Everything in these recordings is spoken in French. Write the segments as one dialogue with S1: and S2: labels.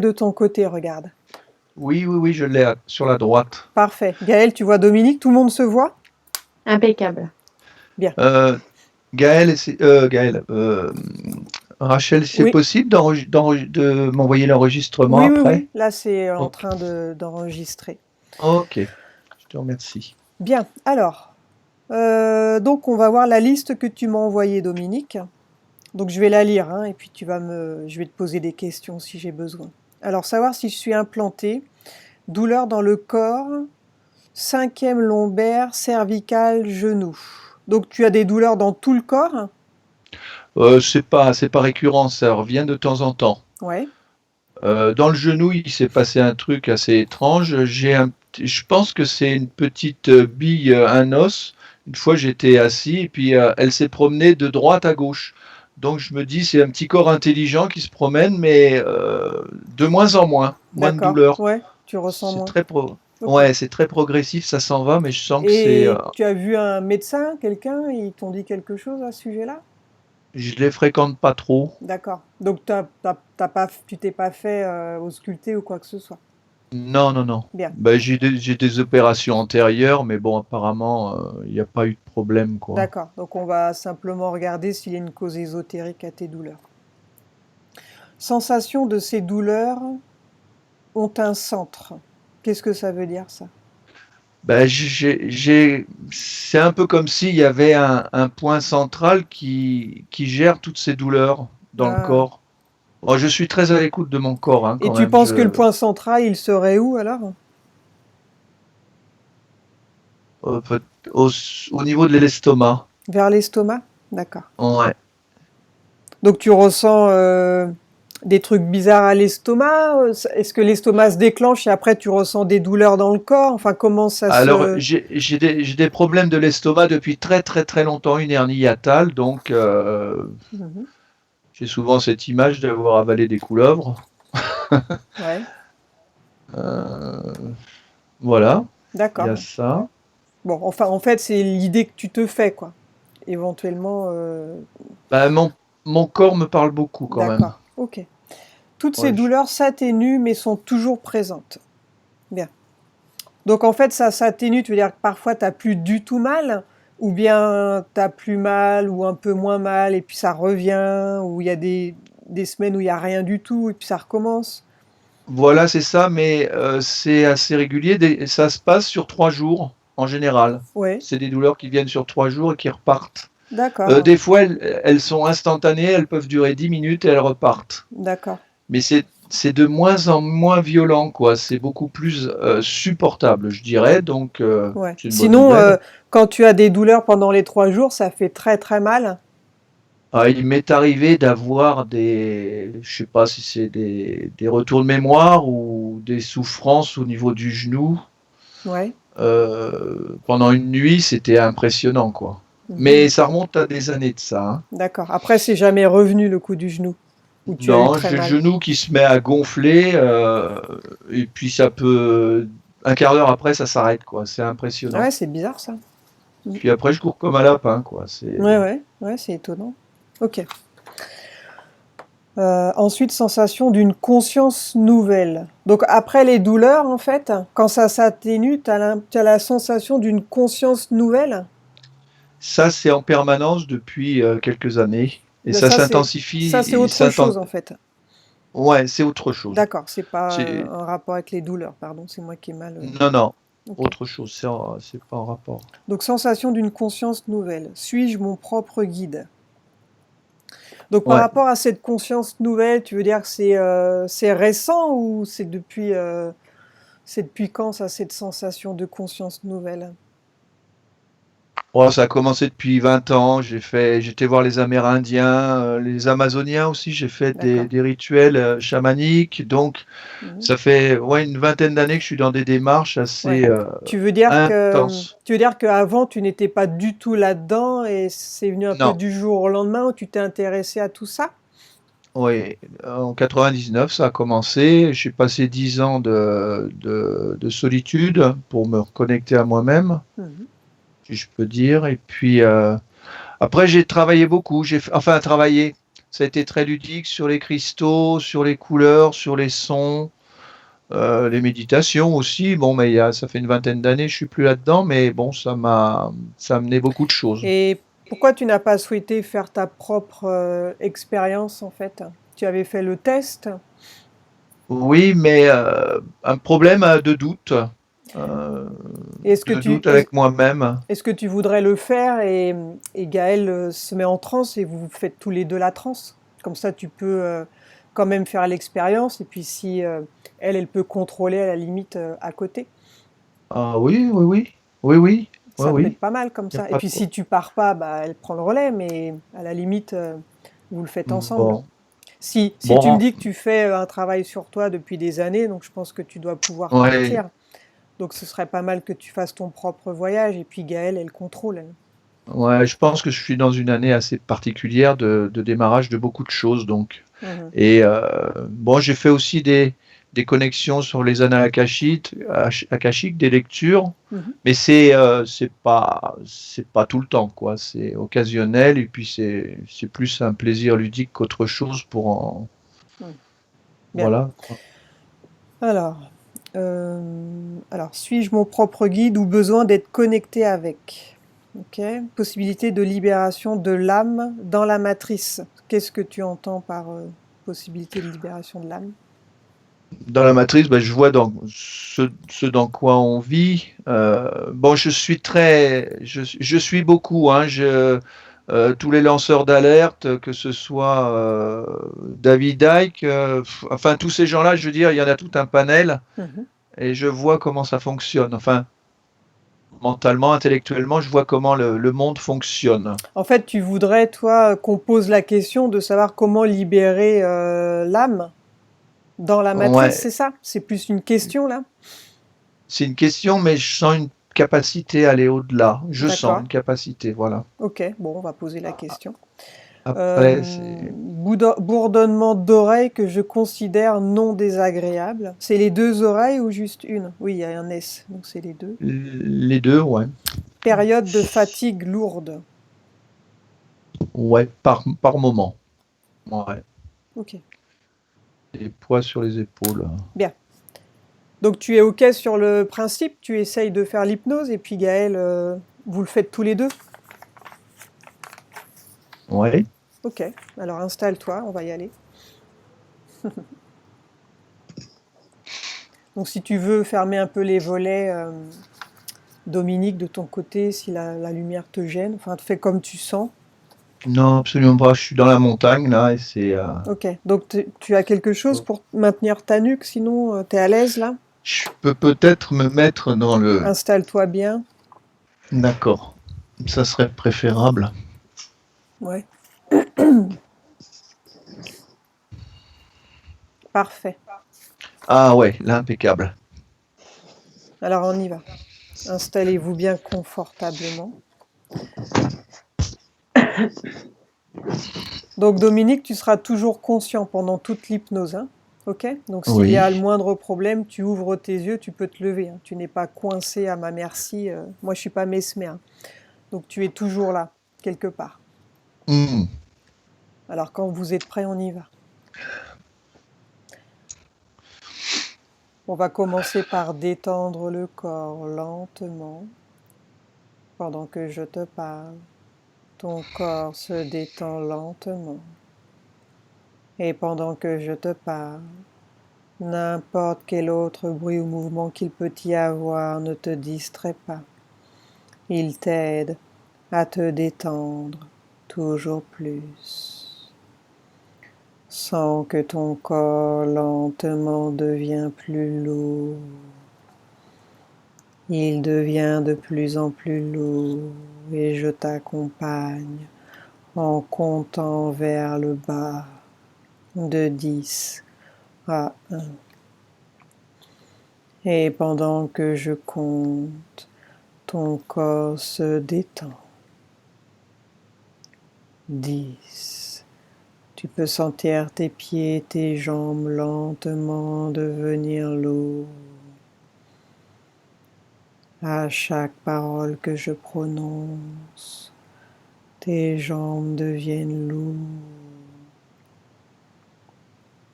S1: de ton côté, regarde.
S2: Oui, oui, oui, je l'ai sur la droite.
S1: Parfait. Gaël, tu vois Dominique, tout le monde se voit?
S3: Impeccable.
S1: Bien.
S2: Euh, Gaël, Gaël, Rachel, c'est
S1: Oui,
S2: possible de m'envoyer l'enregistrement
S1: oui, oui,
S2: après?
S1: oui. Là, c'est en
S2: Ok,
S1: train d'enregistrer.
S2: ok, je te remercie.
S1: Bien. Alors, donc on va voir la liste que tu m'as envoyée, Dominique. Donc je vais la lire, hein, et puis je vais te poser des questions si j'ai besoin. Alors, savoir si je suis implantée, douleur dans le corps, cinquième lombaire, cervical, genou. Donc tu as des douleurs dans tout le corps?
S2: C'est pas récurrent, ça revient de temps en temps.
S1: Ouais.
S2: Dans le genou, il s'est passé un truc assez étrange. Je pense que c'est une petite bille, un os. Une fois, j'étais assis et puis elle s'est promenée de droite à gauche. Donc je me dis, c'est un petit corps intelligent qui se promène, mais de moins en moins de
S1: D'accord.
S2: douleur.
S1: Ouais. Tu ressens
S2: C'est
S1: moins. Ok.
S2: ouais, c'est très progressif, ça s'en va, mais je sens que
S1: Et tu as vu un médecin, quelqu'un, ils t'ont dit quelque chose à ce sujet-là?
S2: je les fréquente pas trop.
S1: D'accord. Donc tu t'es pas fait ausculter ou quoi que ce soit.
S2: Non, non, non.
S1: Bien.
S2: Ben, j'ai des opérations antérieures, mais bon, apparemment, il n'y a pas eu de problème, quoi.
S1: D'accord. Donc on va simplement regarder s'il y a une cause ésotérique à tes douleurs. Sensation de ces douleurs ont un centre. Qu'est-ce que ça veut dire ça?
S2: Ben, c'est un peu comme s'il y avait un point central qui gère toutes ces douleurs dans le
S1: Ah.
S2: corps. Bon, je suis très à l'écoute de mon corps, hein,
S1: Et
S2: quand
S1: tu
S2: même.
S1: penses que le point central, il serait où alors?
S2: Euh, peut- au, au niveau de l'estomac.
S1: Vers l'estomac? D'accord.
S2: Ouais.
S1: Donc tu ressens des trucs bizarres à l'estomac? Est-ce que l'estomac se déclenche et après tu ressens des douleurs dans le corps? Enfin, comment ça
S2: Alors,
S1: se...
S2: j'ai des problèmes de l'estomac depuis très très très longtemps, une hernie hiatale, donc
S1: Mhm.
S2: j'ai souvent cette image d'avoir avalé des couleuvres.
S1: Ouais,
S2: Euh, voilà, il y a
S1: d'accord.
S2: ça.
S1: Bon, enfin, en fait, c'est l'idée que tu te fais, quoi. Éventuellement,
S2: Bah, mon corps me parle beaucoup quand même.
S1: d'accord. Ok. Toutes ces
S2: Ouais,
S1: douleurs s'atténuent mais sont toujours présentes. Bien. Donc en fait, ça s'atténue, tu veux dire que parfois t'as plus du tout mal, ou bien t'as plus mal, ou un peu moins mal, et puis ça revient, ou il y a des semaines où il y a rien du tout, et puis ça recommence.
S2: voilà, c'est ça, mais c'est assez régulier. Ça se passe sur 3 jours en général.
S1: Ouais,
S2: C'est des douleurs qui viennent sur 3 jours et qui repartent.
S1: d'accord,
S2: Des fois, elles sont instantanées, elles peuvent durer 10 minutes et elles repartent.
S1: d'accord.
S2: Mais c'est de moins en moins violent, quoi. C'est beaucoup plus supportable, je dirais. Donc,
S1: Ouais.
S2: c'est une bonne
S1: Sinon,
S2: nouvelle.
S1: quand tu as des douleurs pendant les 3 jours, ça fait très très mal.
S2: Ah, il m'est arrivé d'avoir je sais pas si c'est des retours de mémoire ou des souffrances au niveau du genou.
S1: Ouais.
S2: Pendant une nuit, c'était impressionnant, quoi.
S1: Mhm.
S2: Mais ça remonte à des années de ça, hein.
S1: D'accord. Après, c'est jamais revenu le coup du genou, où tu as eu
S2: Non,
S1: très
S2: j'ai le
S1: mal.
S2: genou qui se met à gonfler, et puis ça peut, un quart d'heure après, ça s'arrête, quoi. C'est
S1: Ouais,
S2: impressionnant.
S1: c'est bizarre ça. Mm.
S2: Puis après, je cours comme un lapin, quoi.
S1: Ouais, ouais, ouais, c'est étonnant. Ok. Ensuite, sensation d'une conscience nouvelle. Donc après les douleurs, en fait, quand ça s'atténue, t'as la sensation d'une conscience nouvelle.
S2: Ça, c'est en permanence depuis quelques années. Et
S1: Ben
S2: ça
S1: ça c'est
S2: s'intensifie.
S1: autre chose en fait.
S2: Ouais, c'est autre chose.
S1: D'accord, c'est pas
S2: C'est...
S1: un rapport avec les douleurs, pardon, c'est moi qui ai mal.
S2: Non, non,
S1: Ok.
S2: autre chose. C'est pas en rapport.
S1: Donc sensation d'une conscience nouvelle. Suis-je mon propre guide? Donc par
S2: Ouais.
S1: rapport à cette conscience nouvelle, tu veux dire que c'est récent ou c'est depuis quand ça, cette sensation de conscience nouvelle?
S2: Oh, ça a commencé depuis 20 ans. J'étais voir les Amérindiens, les Amazoniens aussi. J'ai fait
S1: D'accord.
S2: des rituels chamaniques. Donc,
S1: Mhm.
S2: ça fait ouais, une vingtaine d'années que je suis dans des démarches
S1: Ouais.
S2: assez intenses.
S1: Tu veux dire qu'avant tu n'étais pas du tout là-dedans et c'est venu un peu
S2: Non,
S1: du jour au lendemain où tu t'es intéressé à tout ça?
S2: oui, en 99, ça a commencé. J'ai passé 10 ans de solitude pour me reconnecter à moi-même,
S1: Mhm.
S2: si je peux dire. Et puis, après, j'ai travaillé beaucoup. Enfin, travaillé. Ça a été très ludique sur les cristaux, sur les couleurs, sur les sons, les méditations aussi. Bon, mais ça fait une vingtaine d'années, je suis plus là-dedans, mais bon, ça a amené beaucoup de choses.
S1: Et pourquoi tu n'as pas souhaité faire ta propre expérience en fait? Tu avais fait le test.
S2: Oui, mais un problème de doute, euh,
S1: Est-ce que
S2: de
S1: tu,
S2: doute avec moi-même.
S1: est-ce que tu voudrais le faire et Gaël se met en transe et vous faites tous les deux la transe? Comme ça, tu peux quand même faire l'expérience et puis si elle peut contrôler à la limite à côté.
S2: Ah oui, oui, oui, oui, oui, oui,
S1: Ça peut être
S2: oui,
S1: pas mal comme
S2: il n'y a
S1: ça. Et
S2: pas de
S1: puis si tu pars pas, bah, elle prend le relais, mais à la limite, vous le faites ensemble.
S2: bon,
S1: Si tu me
S2: bon,
S1: dis que tu fais un travail sur toi depuis des années, donc je pense que tu dois pouvoir
S2: ouais,
S1: partir. Donc ce serait pas mal que tu fasses ton propre voyage et puis Gaëlle, elle contrôle. Elle.
S2: ouais, je pense que je suis dans une année assez particulière de démarrage de beaucoup de choses, donc.
S1: Mhm,
S2: Et bon, j'ai fait aussi des connexions sur les annales akashiques, des lectures,
S1: mhm.
S2: mais c'est pas tout le temps, quoi. C'est occasionnel et puis c'est plus un plaisir ludique qu'autre chose pour en,
S1: Mhm. Bien.
S2: voilà, quoi.
S1: Alors, suis-je mon propre guide ou besoin d'être connecté avec? Ok. Possibilité de libération de l'âme dans la matrice. Qu'est-ce que tu entends par possibilité de libération de l'âme?
S2: Dans la matrice, ben, je vois dans ce dans quoi on vit. Bon, je suis beaucoup, hein, tous les lanceurs d'alerte, que ce soit David Icke, enfin tous ces gens-là, je veux dire, il y en a tout un panel
S1: Mhm.
S2: et je vois comment ça fonctionne. Enfin, mentalement, intellectuellement, je vois comment le monde fonctionne.
S1: En fait, tu voudrais, toi, qu'on pose la question de savoir comment libérer l'âme dans la matrice,
S2: Ouais,
S1: c'est ça? C'est plus une question, là?
S2: c'est une question, mais je sens une capacité à aller au-delà. Je sens
S1: D'accord.
S2: une capacité, voilà.
S1: Ok, bon, on va poser la question.
S2: Après, c'est
S1: Bourdonnement d'oreilles que je considère non désagréable. C'est les deux oreilles ou juste une? Oui, il y a un S, donc c'est les deux.
S2: les deux, ouais.
S1: Période de fatigue lourde.
S2: Ouais, par moment. Ouais.
S1: Ok,
S2: Des poids sur les épaules.
S1: bien. Donc tu es ok sur le principe, tu essayes de faire l'hypnose et puis Gaël, vous le faites tous les deux?
S2: Ouais.
S1: Ok, alors installe-toi, on va y aller. Donc si tu veux fermer un peu les volets, Dominique, de ton côté, si la lumière te gêne, enfin fais comme tu sens.
S2: Non, absolument pas. Je suis dans la montagne, là, et c'est.
S1: Ok, donc tu as quelque chose pour maintenir ta nuque, sinon t'es à l'aise là?
S2: Je peux peut-être me mettre dans le.
S1: Installe-toi bien.
S2: D'accord. Ça serait préférable.
S1: Ouais, parfait.
S2: Ah ouais, là, impeccable.
S1: Alors on y va. Installez-vous bien confortablement. Donc Dominique, tu seras toujours conscient pendant toute l'hypnose, hein? Ok? Donc s'il y a le
S2: Oui.
S1: moindre problème, tu ouvres tes yeux, tu peux te lever, hein. Tu n'es pas coincé à ma merci. Moi, je suis pas mesmer, hein. Donc tu es toujours là, quelque part.
S2: Hmm.
S1: Alors quand vous êtes prêts, on y va. On va commencer par détendre le corps lentement pendant que je te parle. Ton corps se détend lentement. Et pendant que je te parle, n'importe quel autre bruit ou mouvement qu'il peut y avoir ne te distrait pas. Il t'aide à te détendre toujours plus. Sens que ton corps lentement devient plus lourd. Il devient de plus en plus lourd et je t'accompagne en comptant vers le bas de 10 à 1. Et pendant que je compte, ton corps se détend. 10. Tu peux sentir tes pieds, tes jambes lentement devenir lourds. À chaque parole que je prononce, tes jambes deviennent lourdes.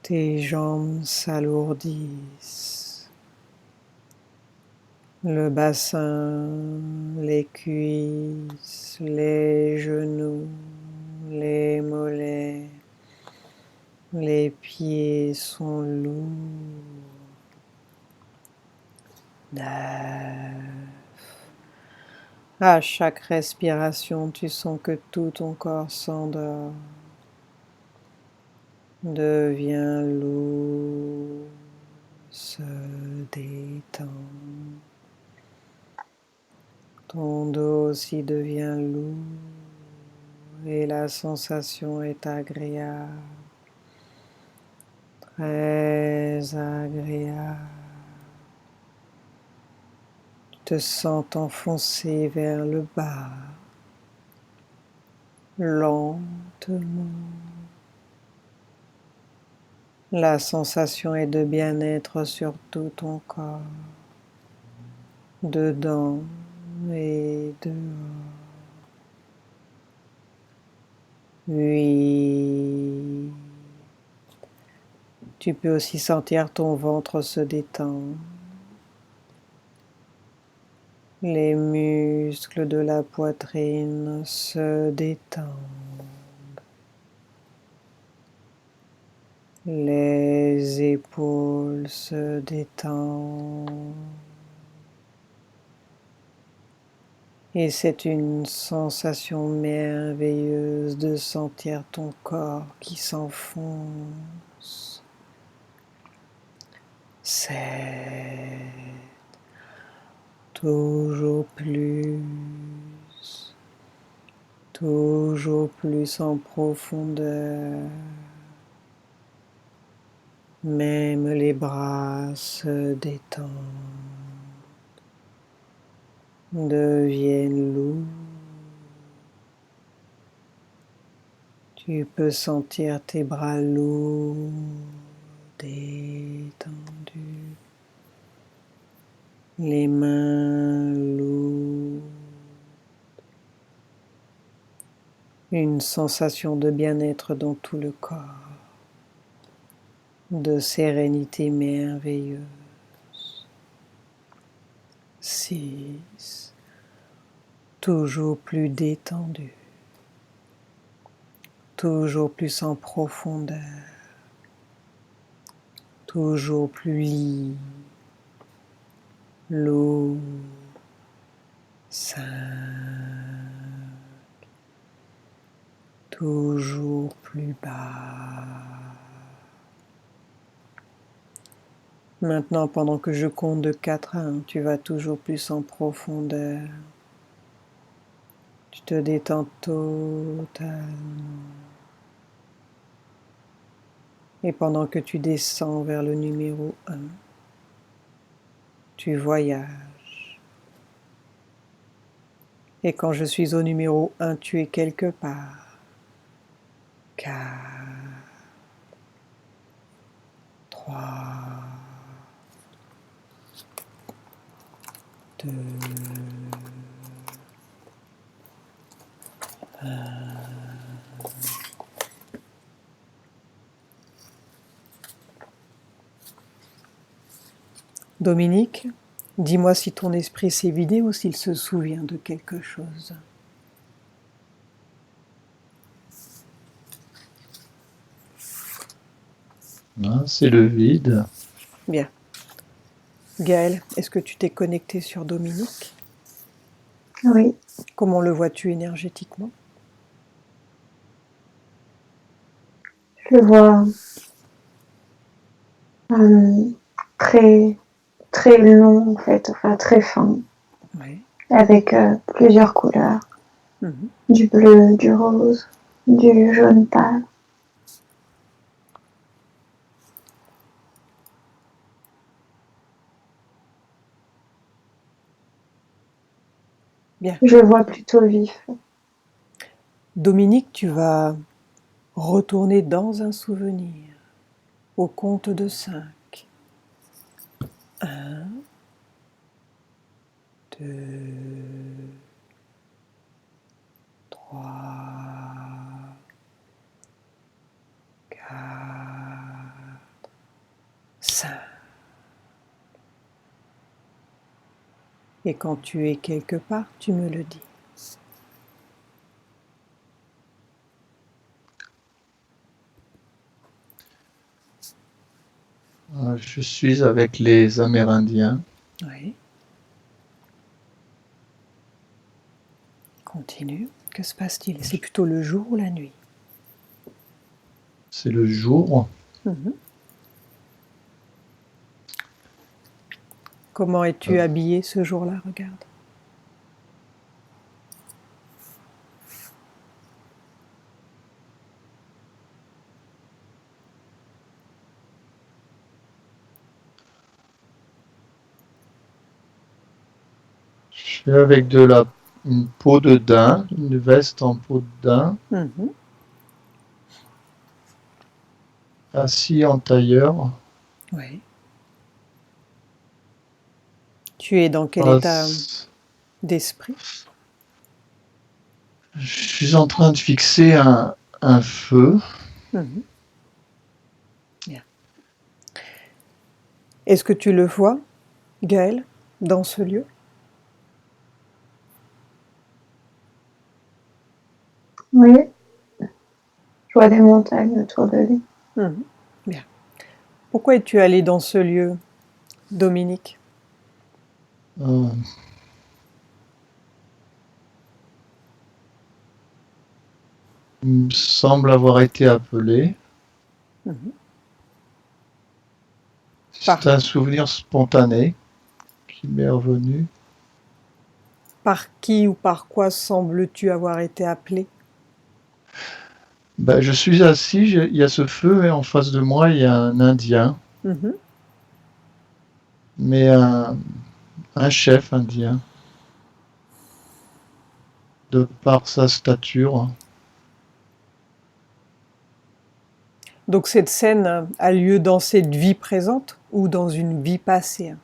S1: Tes jambes s'alourdissent. Le bassin, les cuisses, les genoux, les mollets, les pieds sont lourds. 9. À chaque respiration, tu sens que tout ton corps s'endort, devient lourd, se détend. Ton dos aussi devient lourd et la sensation est agréable, très agréable. Tu te sens t'enfoncer vers le bas, lentement. La sensation est de bien-être sur tout ton corps, dedans et dehors. 8. Tu peux aussi sentir ton ventre se détendre. Les muscles de la poitrine se détendent. Les épaules se détendent. Et c'est une sensation merveilleuse de sentir ton corps qui s'enfonce. 7. Toujours plus en profondeur. Même les bras se détendent, deviennent lourds. Tu peux sentir tes bras lourds, détendus, les mains lourdes. Une sensation de bien-être dans tout le corps, de sérénité merveilleuse. 6. Toujours plus détendu, toujours plus en profondeur, toujours plus libre, lourd. 5. Toujours plus bas. Maintenant, pendant que je compte de 4 à 1, tu vas toujours plus en profondeur. Tu te détends totalement. Et pendant que tu descends vers le numéro 1, tu voyages. Et quand je suis au numéro 1, tu es quelque part. 4, 3, 2, 1. Dominique, dis-moi si ton esprit s'est vidé ou s'il se souvient de quelque chose.
S2: Non, c'est le vide.
S1: Bien. Gaël, est-ce que tu t'es connecté sur Dominique?
S3: Oui,
S1: Comment le vois-tu énergétiquement?
S3: je le vois très, très long en fait, enfin très fin,
S1: Oui.
S3: avec plusieurs couleurs,
S1: Mhm.
S3: du bleu, du rose, du jaune pâle.
S1: Bien.
S3: Je le vois plutôt vif.
S1: Dominique, tu vas retourner dans un souvenir au compte de 5. 1, 2, 3, 4, Et quand tu es quelque part, tu me le dis.
S2: Je suis avec les Amérindiens.
S1: Oui. Continue. Que se passe-t-il? C'est plutôt le jour ou la nuit?
S2: C'est le jour.
S1: Mhm. Comment es-tu
S2: Euh,
S1: habillé ce jour-là? Regarde.
S2: Je suis avec une peau de daim, une veste en peau de daim,
S1: Mhm.
S2: assis en tailleur.
S1: Oui. Tu es dans quel état
S2: Face-
S1: d'esprit?
S2: Je suis en train de fixer un feu.
S1: Mhm. Bien. Est-ce que tu le vois, Gaël, dans ce lieu?
S3: Oui, je vois des montagnes autour de lui.
S1: Mhm. Bien. Pourquoi es-tu allé dans ce lieu, Dominique?
S2: Euh, il me semble avoir été appelé.
S1: Mhm.
S2: C'est
S1: Par,
S2: un souvenir spontané qui m'est revenu.
S1: par qui ou par quoi sembles-tu avoir été appelé?
S2: Ben, je suis assis, il y a ce feu et en face de moi, il y a un Indien,
S1: Mhm.
S2: mais un chef indien, de par sa stature.
S1: Donc cette scène a lieu dans cette vie présente ou dans une vie passée?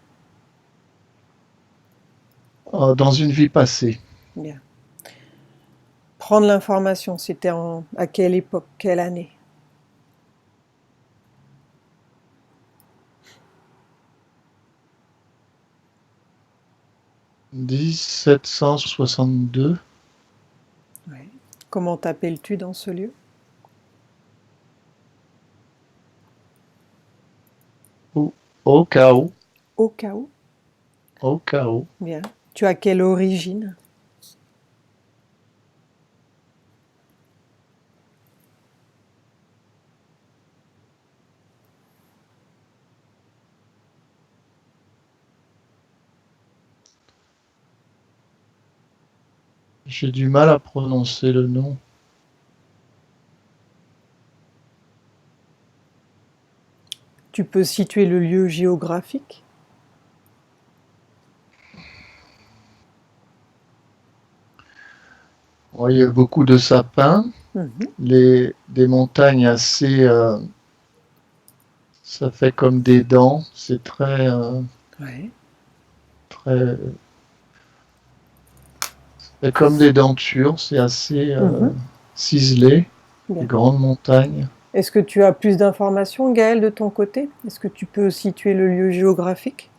S2: Dans une vie passée.
S1: Bien. Prendre l'information, c'était à quelle époque, quelle année?
S2: 1762,
S1: Ouais. Comment t'appelles-tu dans ce lieu?
S2: au, au chaos,
S1: Au cas où.
S2: au chaos.
S1: Bien. Tu as quelle origine?
S2: J'ai du mal à prononcer le nom.
S1: Tu peux situer le lieu géographique?
S2: Bon, il y a beaucoup de sapins,
S1: Mhm.
S2: des montagnes assez, ça fait comme des dents. C'est
S1: Ouais.
S2: très, c'est comme des dentures. C'est assez
S1: Mhm.
S2: ciselé. Des
S1: Bien.
S2: grandes montagnes.
S1: Est-ce que tu as plus d'informations, Gaël, de ton côté? Est-ce que tu peux situer le lieu géographique?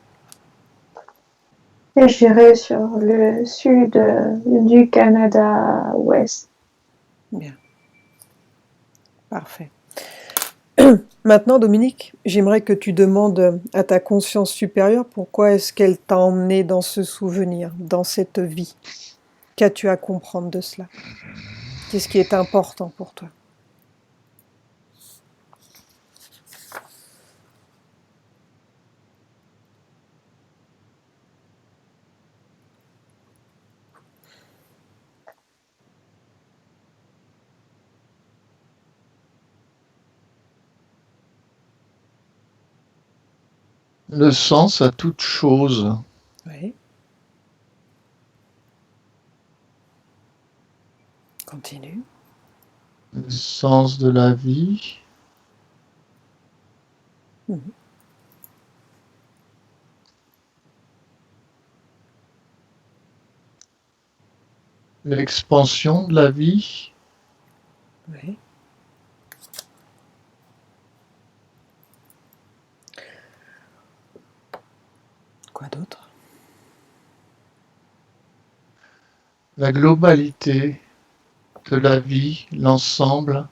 S3: Et j'irai sur le sud du Canada ouest.
S1: Bien. Parfait. Maintenant, Dominique, j'aimerais que tu demandes à ta conscience supérieure pourquoi est-ce qu'elle t'a emmené dans ce souvenir, dans cette vie. Qu'as-tu à comprendre de cela? Qu'est-ce qui est important pour toi?
S2: Le sens à toute chose.
S1: Oui. Continue.
S2: Le sens de la vie.
S1: Mhm.
S2: L'expansion de la vie.
S1: Oui. Quoi d'autre?
S2: la globalité de la vie, l'ensemble.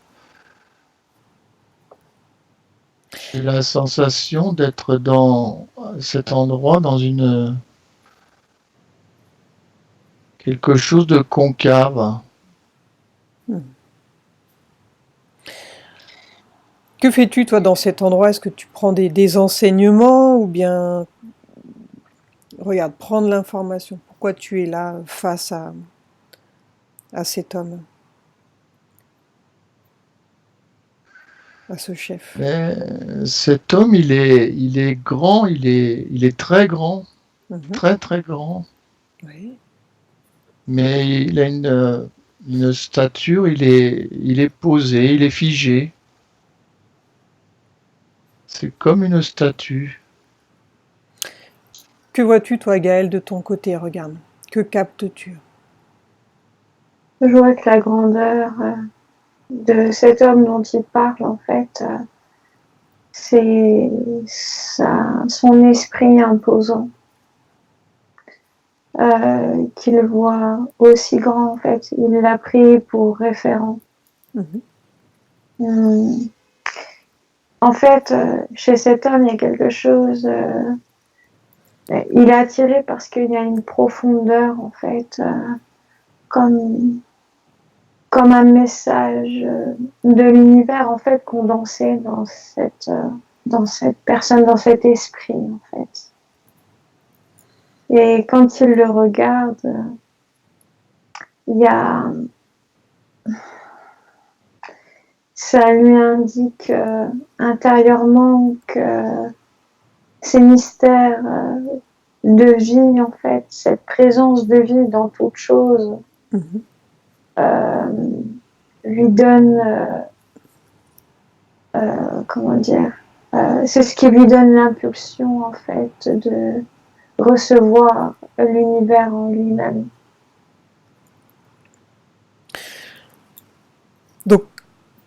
S2: J'ai la sensation d'être dans cet endroit, dans une quelque chose de concave.
S1: Hmm. Que fais-tu, toi, dans cet endroit? Est-ce que tu prends des enseignements ou bien, regarde, prendre l'information? Pourquoi tu es là face à cet homme, à ce chef?
S2: Mais cet homme, il est grand, il est très grand,
S1: Mhm.
S2: très très grand.
S1: Oui.
S2: Mais il a une stature, il est posé, il est figé. C'est comme une statue.
S1: Que vois-tu, toi, Gaël, de ton côté? Regarde. Que captes-tu?
S3: Je vois que la grandeur de cet homme dont il parle, en fait, c'est son esprit imposant, qu'il voit aussi grand, en fait. Il l'a pris pour référent.
S1: Mhm.
S3: Hum. En fait, chez cet homme, il y a quelque chose. Il est attiré parce qu'il y a une profondeur, en fait, comme, comme un message de l'univers, en fait, condensé dans cette personne, dans cet esprit, en fait. Et quand il le regarde, il y a, ça lui indique intérieurement que ces mystères de vie, en fait, cette présence de vie dans toute chose,
S1: Mhm.
S3: euh, lui donne, comment dire, c'est ce qui lui donne l'impulsion, en fait, de recevoir l'univers en lui-même.
S1: Donc,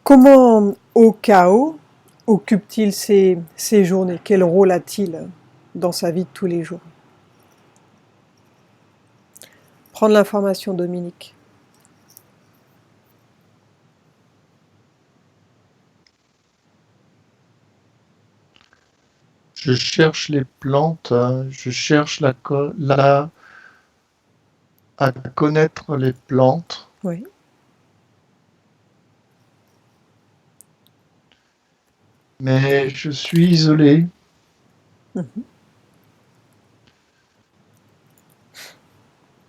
S1: comment au chaos occupe-t-il ses journées? Quel rôle a-t-il dans sa vie de tous les jours? Prendre l'information, Dominique.
S2: Je cherche les plantes, je cherche à connaître les plantes,
S1: Oui.
S2: mais je suis isolé.
S1: Mhm.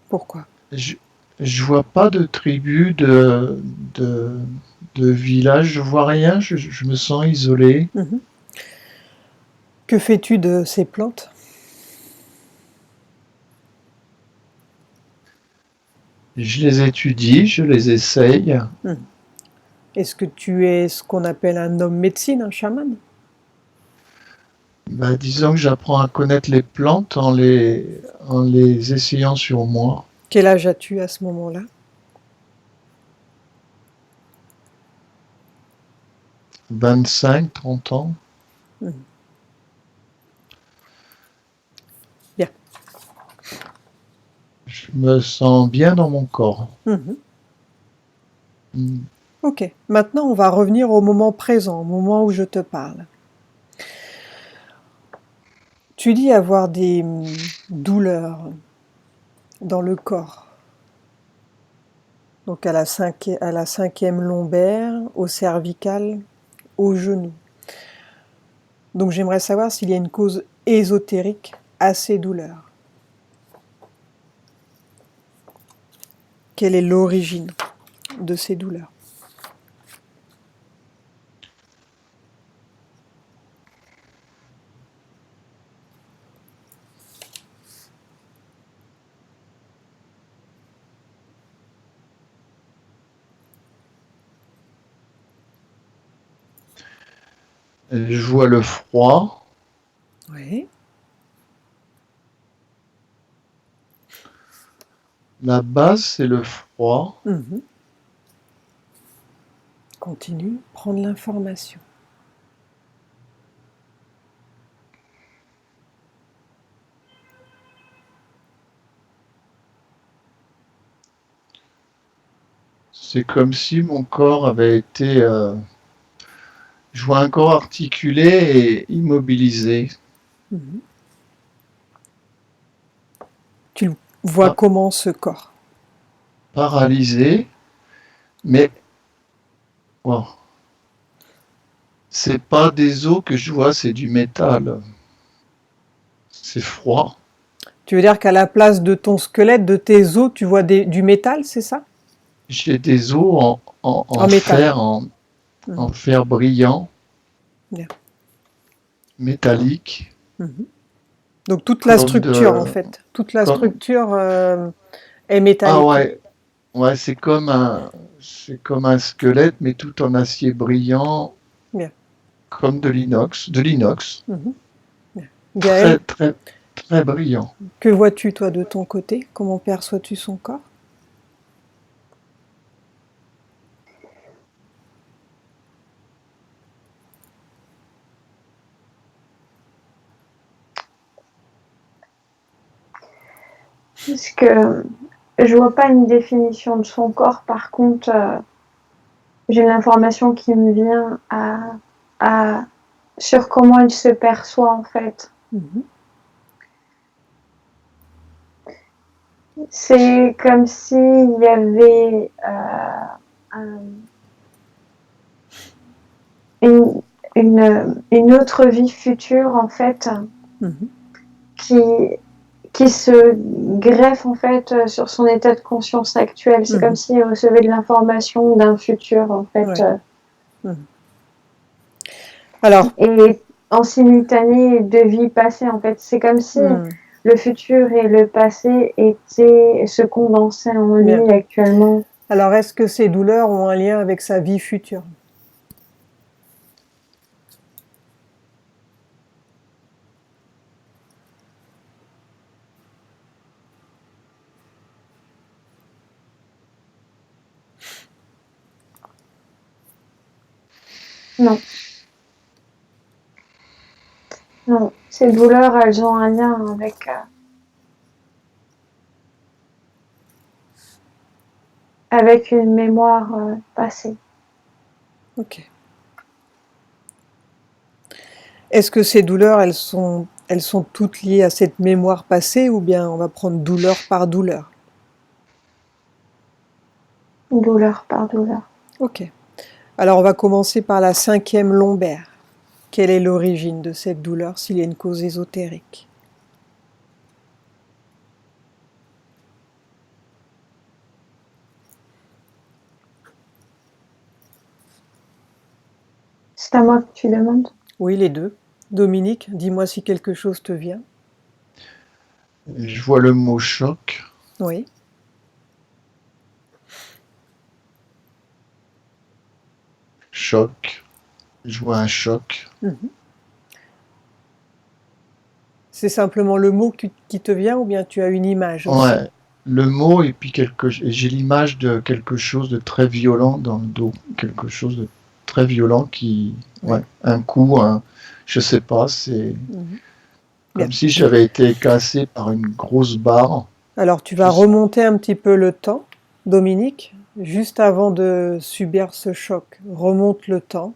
S1: Pourquoi?
S2: Je, je vois pas de tribu, de, de village, je vois rien, je me sens isolé.
S1: Mhm. Que fais-tu de ces plantes?
S2: Je les étudie, je les essaye.
S1: Mhm. Est-ce que tu es ce qu'on appelle un homme médecine, un chaman?
S2: Bah, disons que j'apprends à connaître les plantes en les essayant sur moi.
S1: Quel âge as-tu à ce moment-là?
S2: 25, 30 ans.
S1: Mhm. Bien.
S2: Je me sens bien dans mon corps.
S1: Mhm.
S2: Mm.
S1: Ok. Maintenant, on va revenir au moment présent, au moment où je te parle. Tu dis avoir des douleurs dans le corps. Donc à à la cinquième lombaire, au cervical, au genou. Donc j'aimerais savoir s'il y a une cause ésotérique à ces douleurs. Quelle est l'origine de ces douleurs?
S2: Je vois le froid.
S1: Oui.
S2: La base, c'est le froid.
S1: Mhm. Continue, prendre l'information.
S2: C'est comme si mon corps avait été, je vois un corps articulé et immobilisé,
S1: Mhm. Tu le vois
S2: pa-
S1: comment ce corps?
S2: paralysé, mais bon, c'est pas des os que je vois, c'est du métal. C'est froid.
S1: Tu veux dire qu'à la place de ton squelette, de tes os, tu vois du métal, c'est ça?
S2: J'ai des os
S1: En
S2: en
S1: métal.
S2: fer, en
S1: Mhm.
S2: fer brillant,
S1: Bien.
S2: métallique,
S1: Mhm. Donc toute la
S2: comme
S1: structure, en
S2: de,
S1: fait. Toute la
S2: comme,
S1: structure est
S2: ah
S1: métallique.
S2: ouais, ouais, c'est comme un squelette, mais tout en acier brillant,
S1: Bien.
S2: comme de l'inox,
S1: Mhm. Bien.
S2: très,
S1: Gaël,
S2: très, très brillant.
S1: que vois-tu, toi, de ton côté? Comment perçois-tu son corps?
S3: Parce que je vois pas une définition de son corps. Par contre, j'ai l'information qui me vient sur comment il se perçoit en fait.
S1: Mhm.
S3: C'est comme s'il y avait un- une, une autre vie future en fait
S1: Mhm.
S3: qui, qui se greffe en fait sur son état de conscience actuel. C'est comme
S1: Mhm.
S3: s'il recevait de l'information d'un futur en fait.
S1: Ouais. Mhm. Alors,
S3: Et en simultané de vie passée en fait. C'est comme si
S1: hmm,
S3: le futur et le passé se condensaient en
S1: bien.
S3: lui actuellement.
S1: Alors, est-ce que ces douleurs ont un lien avec sa vie future?
S3: Non, non. Ces douleurs, elles ont un lien avec une mémoire passée.
S1: Ok. Est-ce que ces douleurs, elles sont toutes liées à cette mémoire passée ou bien on va prendre douleur par douleur?
S3: Douleur par douleur.
S1: Ok. Alors, on va commencer par la 5e lombaire. Quelle est l'origine de cette douleur s'il y a une cause ésotérique?
S3: C'est à moi que tu demandes.
S1: Oui, les deux. Dominique, dis-moi si quelque chose te vient.
S2: Je vois le mot choc,
S1: Oui.
S2: choc, je vois un choc.
S1: Mhm. C'est simplement le mot qui te vient ou bien tu as une image aussi?
S2: Ouais, le mot et puis j'ai l'image de quelque chose de très violent dans le dos, quelque chose de très violent qui,
S1: Oui.
S2: ouais, un coup, je sais pas, c'est
S1: Mhm. Bien.
S2: comme si j'avais été cassé par une grosse barre.
S1: Alors, tu
S2: Je
S1: vas
S2: sais-
S1: remonter un petit peu le temps, Dominique, juste avant de subir ce choc. Remonte le temps,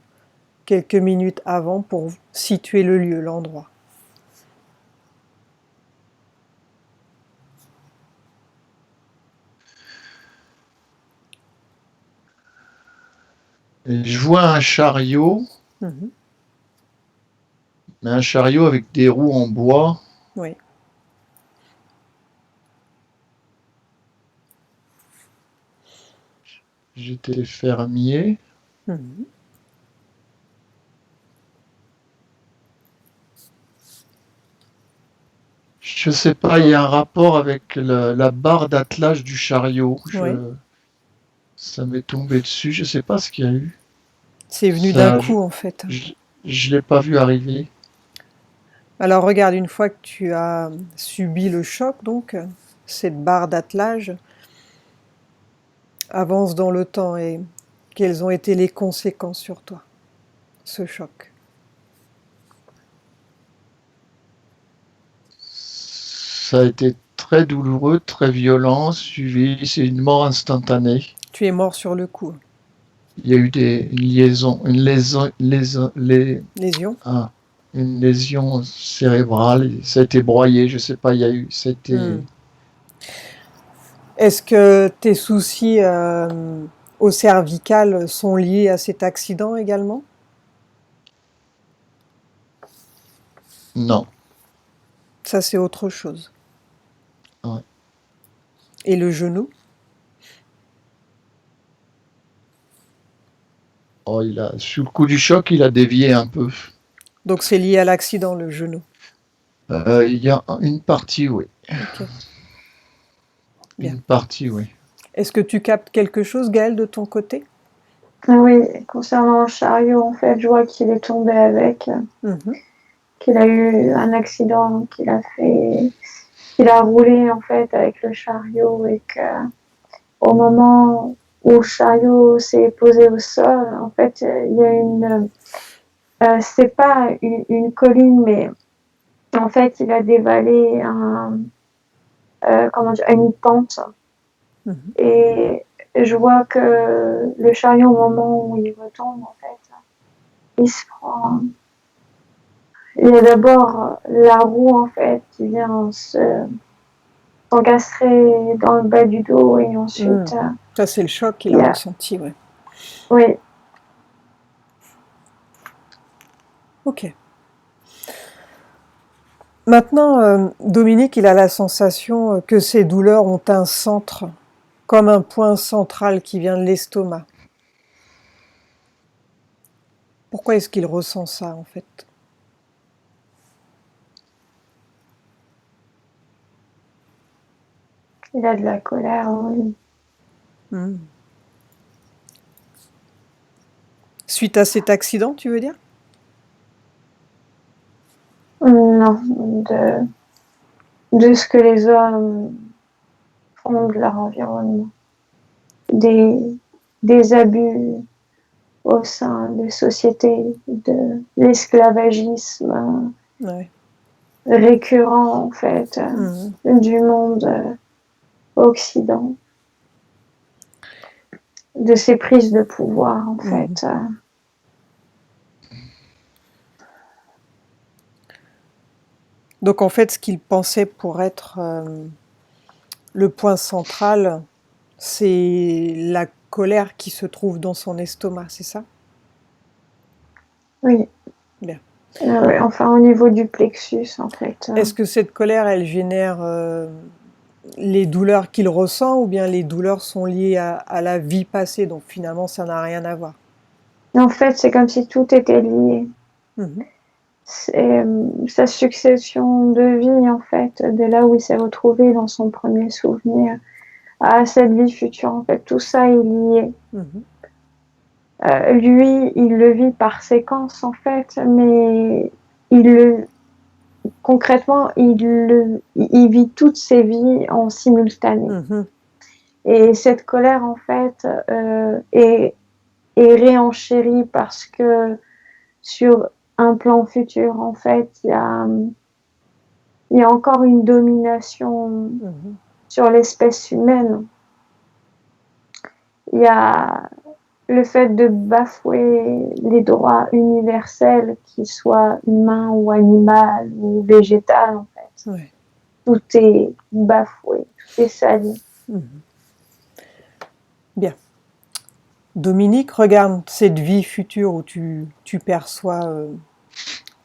S1: quelques minutes avant, pour situer le lieu, l'endroit.
S2: et je vois un chariot,
S1: Mhm.
S2: mais un chariot avec des roues en bois.
S1: Oui.
S2: J'étais fermier.
S1: Mhm.
S2: Je sais pas, il y a un rapport avec la barre d'attelage du chariot.
S1: Oui.
S2: Ça m'est tombé dessus, je sais pas ce qu'il y a eu.
S1: C'est venu d'un
S2: Ça,
S1: coup, en fait.
S2: je, je l'ai pas vu arriver.
S1: Alors, regarde, une fois que tu as subi le choc, donc, cette barre d'attelage avance dans le temps et quelles ont été les conséquences sur toi, ce choc?
S2: Ça a été très douloureux, très violent, suivi, c'est une mort instantanée.
S1: Tu es mort sur le coup.
S2: Il y a eu
S1: Lésion?
S2: une lésion cérébrale. Ça a été broyé, je sais pas, il y a eu. C'était.
S1: Est-ce que tes soucis au cervical sont liés à cet accident également?
S2: Non.
S1: Ça, c'est autre chose.
S2: Ouais.
S1: Et le genou?
S2: Oh, sous le coup du choc, il a dévié un peu.
S1: Donc c'est lié à l'accident, le genou.
S2: Il y a une partie, oui.
S1: Ok. Bien.
S2: Une partie, oui.
S1: Est-ce que tu captes quelque chose, Gaël, de ton côté?
S3: Oui, concernant le chariot, en fait, je vois qu'il est tombé avec, qu'il a eu un accident, qu'il a roulé en fait avec le chariot et que au moment où le chariot s'est posé au sol, en fait, il y a c'est pas une colline, mais en fait, il a dévalé une pente. Et je vois que le chariot, au moment où il retombe, en fait, il se prend. Il y a d'abord la roue, en fait, qui vient s'encastrer dans le bas du dos et ensuite.
S1: Ça, c'est le choc qu'il a ressenti, ouais.
S3: Oui.
S1: Ok. Maintenant, Dominique, il a la sensation que ses douleurs ont un centre, comme un point central qui vient de l'estomac. Pourquoi est-ce qu'il ressent ça, en fait?
S3: Il a de la colère, oui.
S1: Suite à cet accident, tu veux dire?
S3: Non, de ce que les hommes font de leur environnement. Des abus au sein des sociétés, de l'esclavagisme récurrent, en fait, du monde occident, de ces prises de pouvoir, en fait.
S1: Donc en fait, ce qu'il pensait pour être le point central, c'est la colère qui se trouve dans son estomac, c'est ça?
S3: Oui.
S1: Bien.
S3: Enfin, au niveau du plexus, en fait.
S1: Est-ce que cette colère, elle génère les douleurs qu'il ressent ou bien les douleurs sont liées à la vie passée, donc finalement ça n'a rien à voir?
S3: En fait, c'est comme si tout était lié. C'est sa succession de vies, en fait, de là où il s'est retrouvé dans son premier souvenir à cette vie future, en fait, tout ça est lié. Lui, il le vit par séquence, en fait, mais concrètement, il vit toutes ses vies en simultané. Et cette colère, en fait, est réenchérie parce que sur un plan futur, en fait, il y a encore une domination sur l'espèce humaine. Il y a le fait de bafouer les droits universels, qu'ils soient humains ou animal ou végétal, en fait.
S1: Ouais.
S3: Tout est bafoué, tout est sali.
S1: Bien. Dominique, regarde cette vie future où tu perçois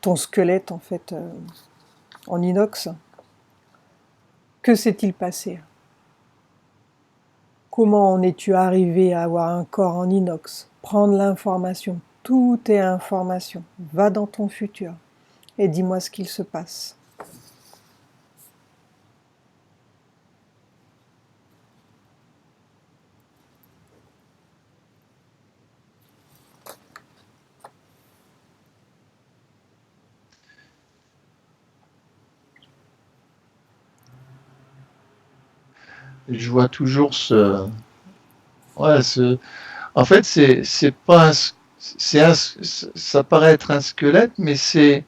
S1: ton squelette, en fait, en inox. Que s'est-il passé? Comment en es-tu arrivé à avoir un corps en inox? Prendre l'information. Tout est information. Va dans ton futur et dis-moi ce qu'il se passe.
S2: Je vois toujours en fait, c'est pas ça paraît être un squelette, mais c'est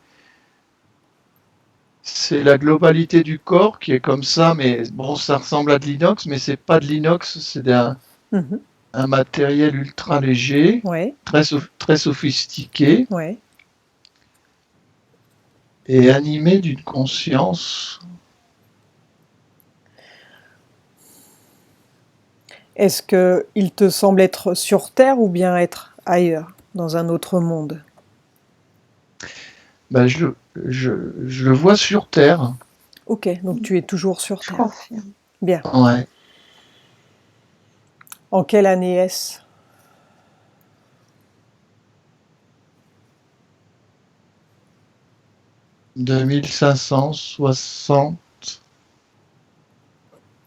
S2: la globalité du corps qui est comme ça, mais bon, ça ressemble à de l'inox, mais c'est pas de l'inox, c'est d'un. un matériel ultra léger,
S1: Ouais,
S2: très sophistiqué
S1: ouais.
S2: et animé d'une conscience.
S1: Est-ce que il te semble être sur Terre ou bien être ailleurs, dans un autre monde?
S2: Ben, je le vois sur Terre.
S1: Ok, donc tu es toujours sur
S3: Je
S1: Terre.
S3: confirme.
S1: Bien.
S2: Ouais.
S1: En quelle année est-ce?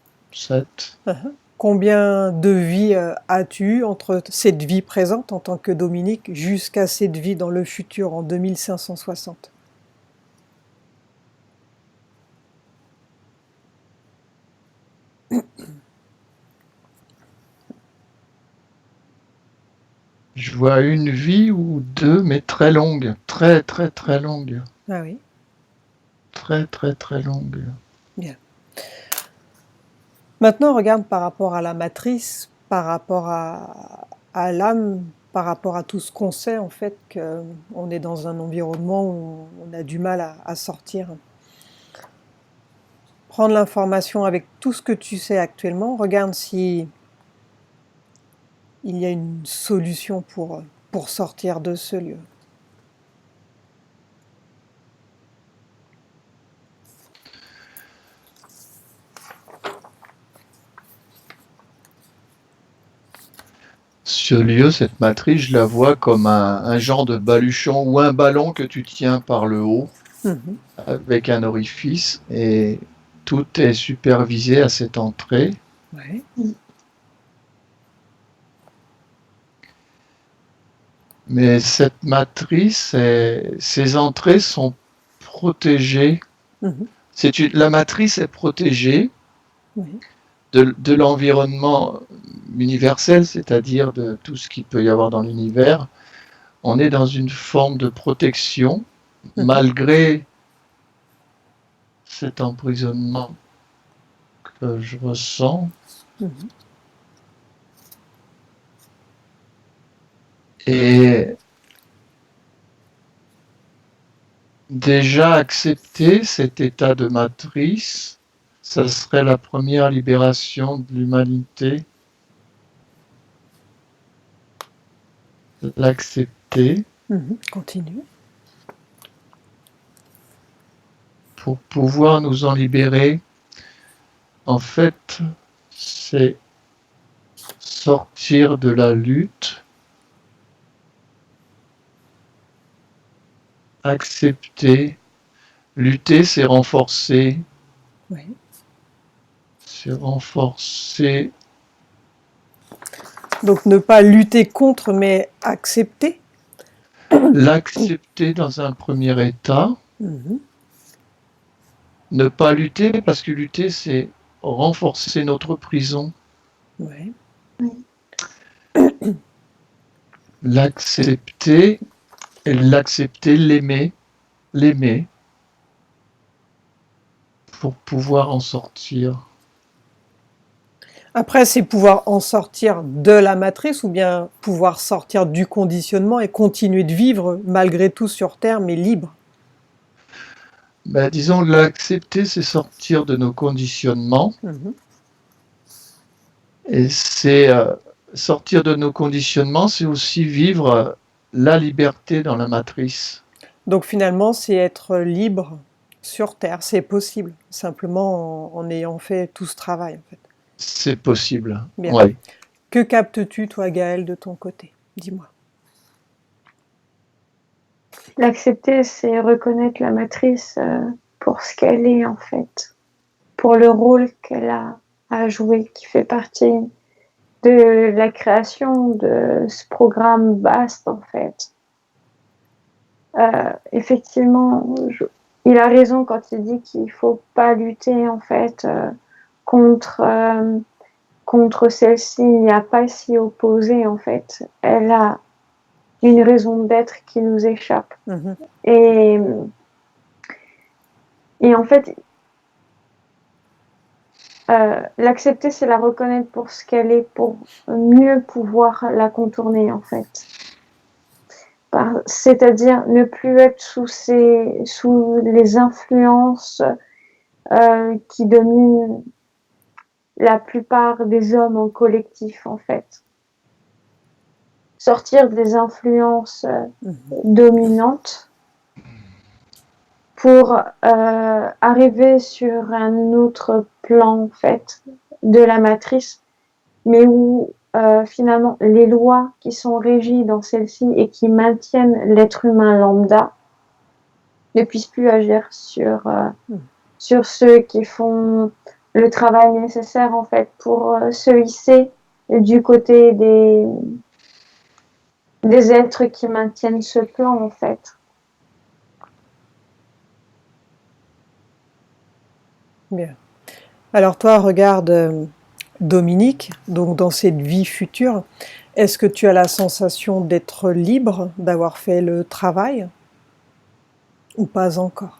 S2: 2567.
S1: Combien de vies as-tu entre cette vie présente en tant que Dominique jusqu'à cette vie dans le futur en 2560?
S2: Je vois une vie ou deux, mais très longue. Très, très, très longue.
S1: Ah oui,
S2: Très, très, très longue.
S1: bien. Maintenant, regarde par rapport à la matrice, par rapport à l'âme, par rapport à tout ce qu'on sait, en fait, qu'on est dans un environnement où on a du mal à sortir. Prendre l'information avec tout ce que tu sais actuellement, regarde si il y a une solution pour sortir de ce lieu.
S2: Ce lieu, cette matrice, je la vois comme un genre de baluchon ou un ballon que tu tiens par le haut
S1: Mhm.
S2: avec un orifice et tout est supervisé à cette entrée.
S1: Ouais.
S2: Mais cette matrice, ces entrées sont protégées.
S1: Mhm.
S2: La matrice est protégée
S1: Oui.
S2: de l'environnement universel, c'est-à-dire de tout ce qu'il peut y avoir dans l'univers. On est dans une forme de protection
S1: Mhm.
S2: malgré cet emprisonnement que je ressens.
S1: Mhm.
S2: Et déjà accepter cet état de matrice, ça serait la première libération de l'humanité. L'accepter
S1: Mhm. Continue.
S2: pour pouvoir nous en libérer. En fait, c'est sortir de la lutte, accepter. Lutter,
S1: Oui.
S2: c'est renforcer
S1: Donc ne pas lutter contre, mais accepter.
S2: l'accepter dans un premier état.
S1: Mhm.
S2: Ne pas lutter, parce que lutter, c'est renforcer notre prison.
S1: Ouais.
S2: L'accepter, et l'accepter, l'aimer, pour pouvoir en sortir.
S1: Après, c'est pouvoir en sortir de la matrice ou bien pouvoir sortir du conditionnement et continuer de vivre malgré tout sur Terre, mais libre.
S2: Ben, disons, l'accepter, c'est sortir de nos conditionnements,
S1: Mhm.
S2: et c'est sortir de nos conditionnements, c'est aussi vivre la liberté dans la matrice.
S1: Donc finalement, c'est être libre sur Terre. C'est possible, simplement en ayant fait tout ce travail, en fait.
S2: C'est possible.
S1: Bien.
S2: Oui.
S1: Que captes-tu, toi, Gaël, de ton côté? Dis-moi.
S3: L'accepter, c'est reconnaître la matrice pour ce qu'elle est en fait, pour le rôle qu'elle a à jouer, qui fait partie de la création de ce programme vaste en fait. Effectivement, il a raison quand il dit qu'il faut pas lutter en fait contre contre celle-ci. Il n'y a pas s'y opposer en fait. Elle a une raison d'être qui nous échappe.
S1: Mhm.
S3: Et en fait, l'accepter, c'est la reconnaître pour ce qu'elle est, pour mieux pouvoir la contourner, en fait. C'est-à-dire ne plus être sous les influences qui dominent la plupart des hommes en collectif, en fait. Sortir des influences dominantes pour arriver sur un autre plan, en fait, de la matrice, mais où finalement les lois qui sont régies dans celle-ci et qui maintiennent l'être humain lambda ne puissent plus agir sur ceux qui font le travail nécessaire, en fait, pour se hisser du côté des êtres qui maintiennent ce plan, en fait.
S1: Bien. Alors toi, regarde Dominique, donc dans cette vie future, est-ce que tu as la sensation d'être libre, d'avoir fait le travail ou pas encore?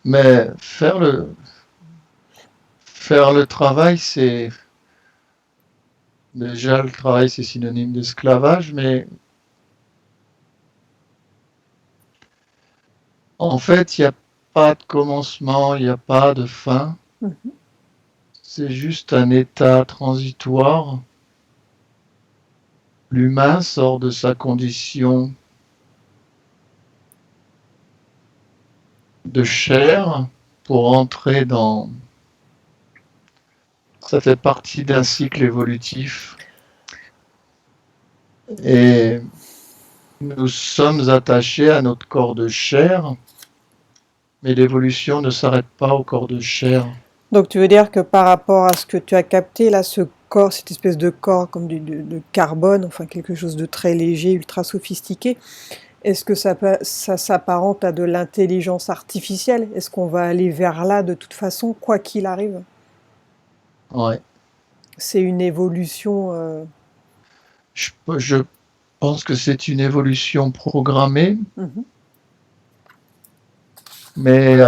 S2: Mais faire le travail, c'est déjà le travail, c'est synonyme d'esclavage, mais en fait, il n'y a pas de commencement, il n'y a pas de fin.
S1: Mhm.
S2: C'est juste un état transitoire. L'humain sort de sa condition de chair pour entrer dans... Ça fait partie d'un cycle évolutif. Et nous sommes attachés à notre corps de chair, mais l'évolution ne s'arrête pas au corps de chair.
S1: Donc tu veux dire que par rapport à ce que tu as capté, là, ce corps, cette espèce de corps comme de carbone, enfin quelque chose de très léger, ultra sophistiqué, est-ce que ça s'apparente à de l'intelligence artificielle? Est-ce qu'on va aller vers là de toute façon, quoi qu'il arrive?
S2: Ouais.
S1: C'est une évolution.
S2: Je pense que c'est une évolution programmée,
S1: Mhm.
S2: mais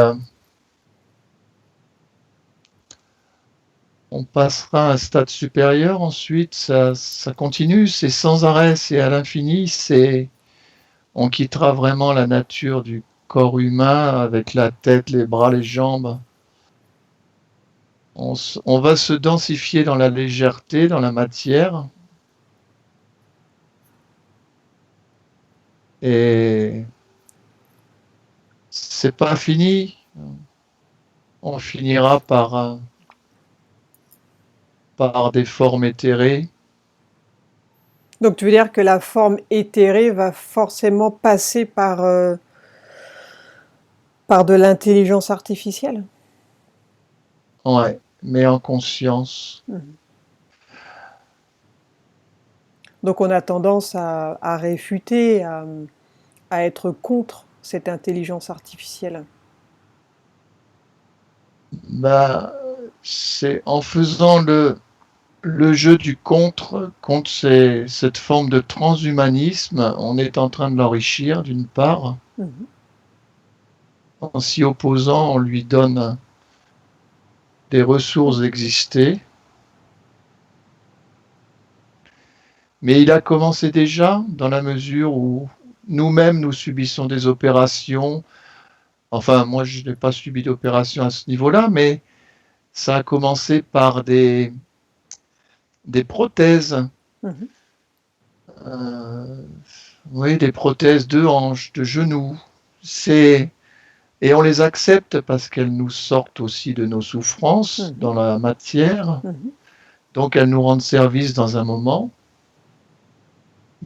S2: on passera à un stade supérieur. Ensuite, ça continue, c'est sans arrêt, c'est à l'infini. On quittera vraiment la nature du corps humain avec la tête, les bras, les jambes. On va se densifier dans la légèreté, dans la matière. Et c'est pas fini. On finira par des formes éthérées.
S1: Donc tu veux dire que la forme éthérée va forcément passer par de l'intelligence artificielle?
S2: Ouais, mais en conscience.
S1: Mhm. Donc on a tendance à réfuter, à être contre cette intelligence artificielle.
S2: Bah, c'est en faisant le jeu du contre cette forme de transhumanisme, on est en train de l'enrichir d'une part.
S1: Mhm.
S2: En s'y opposant, on lui donne des ressources existées. Mais il a commencé déjà dans la mesure où nous-mêmes nous subissons des opérations. Enfin, moi, je n'ai pas subi d'opération à ce niveau-là, mais ça a commencé par des prothèses.
S1: Mhm.
S2: Euh, oui, des prothèses de hanches, de genoux. C'est Et on les accepte parce qu'elles nous sortent aussi de nos souffrances
S1: Mhm.
S2: dans la matière.
S1: Mhm.
S2: Donc elles nous rendent service dans un moment.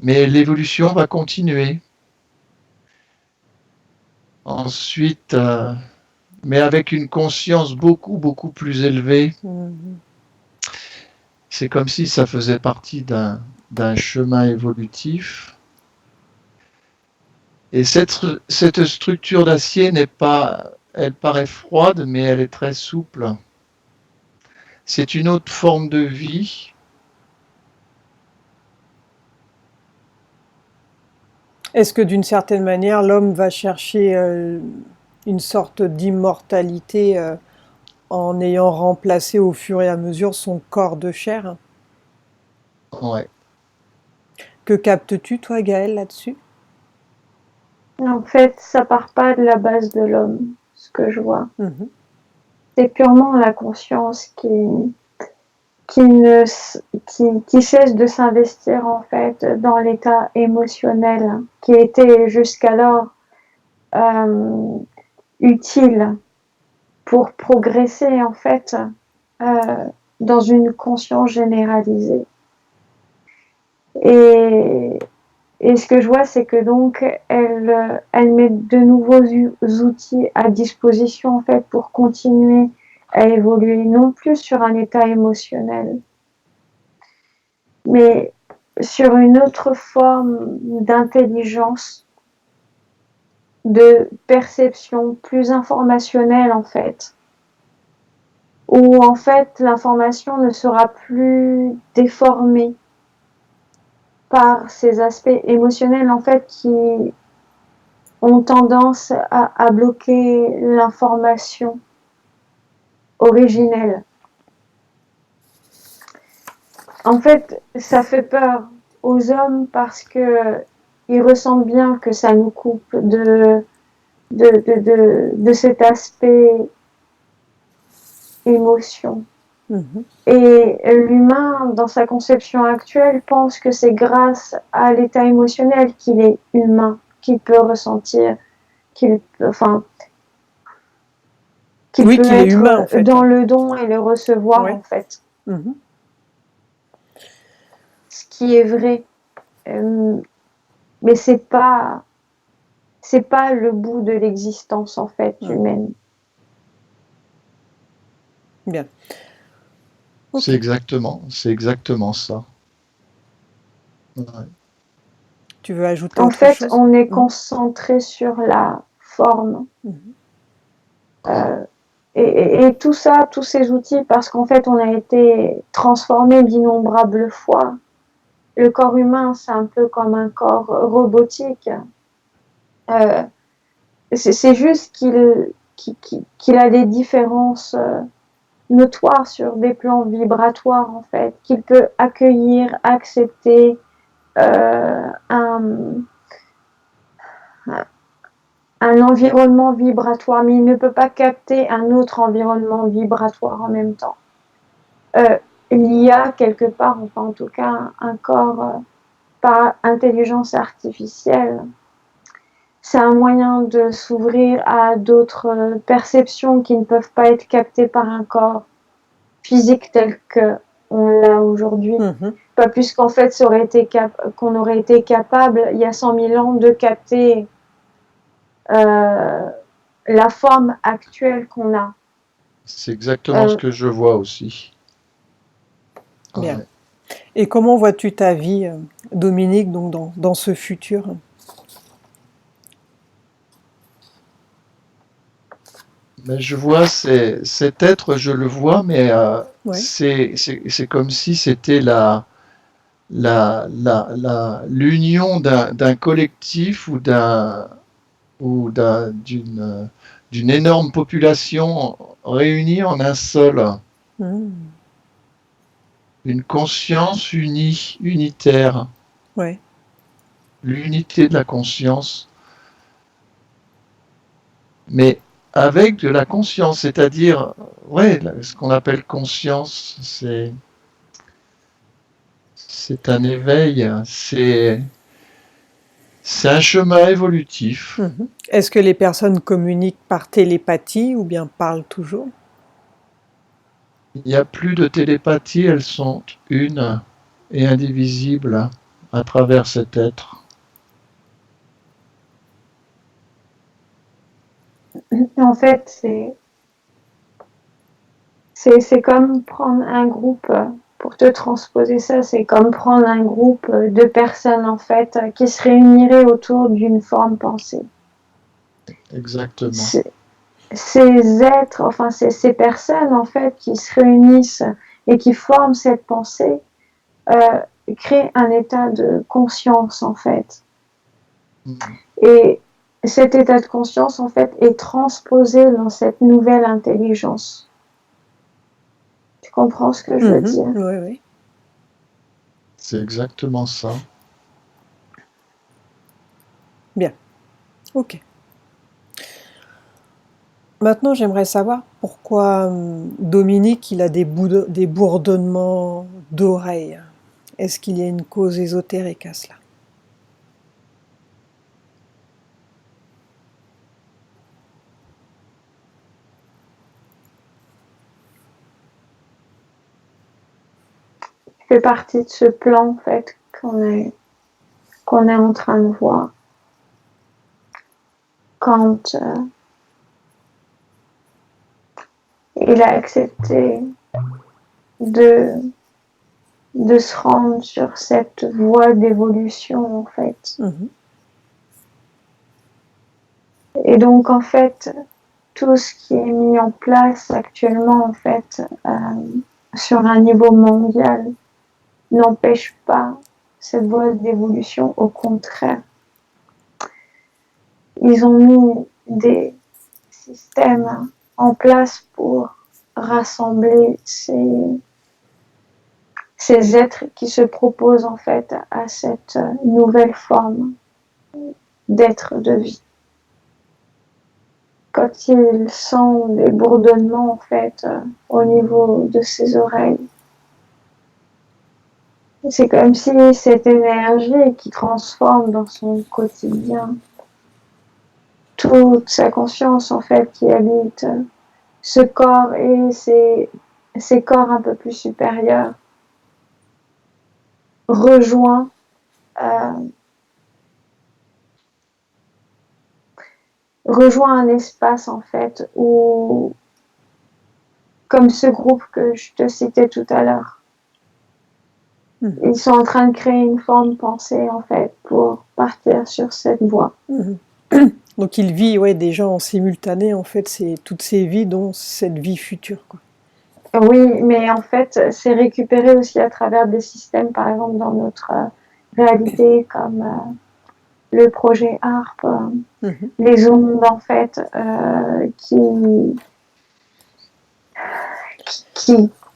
S2: Mais l'évolution va continuer. Ensuite, mais avec une conscience beaucoup, beaucoup plus élevée.
S1: Mhm.
S2: C'est comme si ça faisait partie d'un chemin évolutif. Et cette structure d'acier n'est pas, elle paraît froide, mais elle est très souple. C'est une autre forme de vie.
S1: Est-ce que d'une certaine manière, l'homme va chercher une sorte d'immortalité en ayant remplacé au fur et à mesure son corps de chair?
S2: Ouais.
S1: Que captes-tu, toi, Gaël, là-dessus?
S3: En fait, ça part pas de la base de l'homme, ce que je vois.
S1: Mhm.
S3: C'est purement la conscience qui, ne, qui cesse de s'investir en fait dans l'état émotionnel qui était jusqu'alors euh, utile pour progresser en fait euh, dans une conscience généralisée. Et, et ce que je vois, c'est que donc elle met de nouveaux outils à disposition en fait pour continuer à évoluer, non plus sur un état émotionnel, mais sur une autre forme d'intelligence, de perception plus informationnelle en fait, où en fait l'information ne sera plus déformée par ces aspects émotionnels en fait qui ont tendance à bloquer l'information originelle. En fait, ça fait peur aux hommes parce que ils ressentent bien que ça nous coupe de cet aspect émotion.
S1: Mhm.
S3: Et l'humain, dans sa conception actuelle, pense que c'est grâce à l'état émotionnel qu'il est humain, qu'il peut ressentir, qu'il enfin, qu'il
S1: Oui,
S3: peut
S1: qu'il est humain, en
S3: être
S1: fait.
S3: dans le don et le recevoir,
S1: Ouais.
S3: en fait.
S1: Mhm.
S3: Ce qui est vrai. Mais c'est pas le bout de l'existence, en fait,
S1: Mhm.
S3: humaine.
S1: Bien.
S2: C'est
S1: Ok.
S2: exactement ça. Ouais.
S1: Tu veux ajouter
S3: En
S1: autre
S3: fait,
S1: chose?
S3: on est
S1: Mhm.
S3: concentré sur la forme.
S1: Mhm.
S3: Euh, et tout ça, tous ces outils, parce qu'en fait, on a été transformé d'innombrables fois. Le corps humain, c'est un peu comme un corps robotique. Euh, c'est juste qu'il a des différences notoires sur des plans vibratoires, en fait, qu'il peut accueillir, accepter un environnement vibratoire, mais il ne peut pas capter un autre environnement vibratoire en même temps. L'IA, quelque part, enfin en tout cas un corps par intelligence artificielle, c'est un moyen de s'ouvrir à d'autres perceptions qui ne peuvent pas être captées par un corps physique tel qu'on l'a aujourd'hui.
S1: Mhm.
S3: Pas plus qu'en fait qu'on aurait été capable, il y a 100 000 ans, de capter euh, la forme actuelle qu'on a.
S2: C'est exactement ce
S3: Euh,
S2: que je vois aussi.
S1: Bien.
S2: Ouais.
S1: Et comment vois-tu ta vie, Dominique, donc dans ce futur?
S2: Mais je vois cet être, je le vois, mais
S1: Ouais.
S2: c'est comme si c'était l'union d'un collectif d'une énorme population réunie en un seul,
S1: Mhm.
S2: une conscience unie, unitaire,
S1: Ouais.
S2: l'unité de la conscience, mais avec de la conscience, c'est-à-dire, ouais, ce qu'on appelle conscience, c'est un éveil, c'est un chemin évolutif.
S1: Mhm. Est-ce que les personnes communiquent par télépathie ou bien parlent toujours?
S2: Il n'y a plus de télépathie, elles sont une et indivisibles à travers cet être.
S3: En fait, c'est comme prendre un groupe, pour te transposer ça, c'est comme prendre un groupe de personnes en fait qui se réuniraient autour d'une forme pensée.
S2: Exactement.
S3: Ces êtres, enfin ces personnes en fait qui se réunissent et qui forment cette pensée, créent un état de conscience en fait. Et cet état de conscience, en fait, est transposé dans cette nouvelle intelligence. Tu comprends ce que je veux dire?
S1: Oui, oui.
S2: C'est exactement ça.
S1: Bien. Ok. Maintenant, j'aimerais savoir pourquoi Dominique, il a des bourdonnements d'oreilles. Est-ce qu'il y a une cause ésotérique à cela?
S3: Fait partie de ce plan, en fait, qu'on est en train de voir. Quand il a accepté de se rendre sur cette voie d'évolution, en fait. Et donc, en fait, tout ce qui est mis en place actuellement, en fait, sur un niveau mondial, n'empêche pas cette voie d'évolution. Au contraire, ils ont mis des systèmes en place pour rassembler ces êtres qui se proposent en fait à cette nouvelle forme d'être de vie. Quand il sent des bourdonnements en fait au niveau de ses oreilles, c'est comme si cette énergie qui transforme dans son quotidien toute sa conscience en fait qui habite ce corps et ces corps un peu plus supérieurs rejoint un espace en fait où, comme ce groupe que je te citais tout à l'heure, ils sont en train de créer une forme pensée en fait pour partir sur cette voie.
S1: Donc il vit déjà en simultané en fait toutes ces vies dont cette vie future, quoi.
S3: Oui, mais en fait c'est récupéré aussi à travers des systèmes, par exemple dans notre réalité comme le projet ARP, les ondes en fait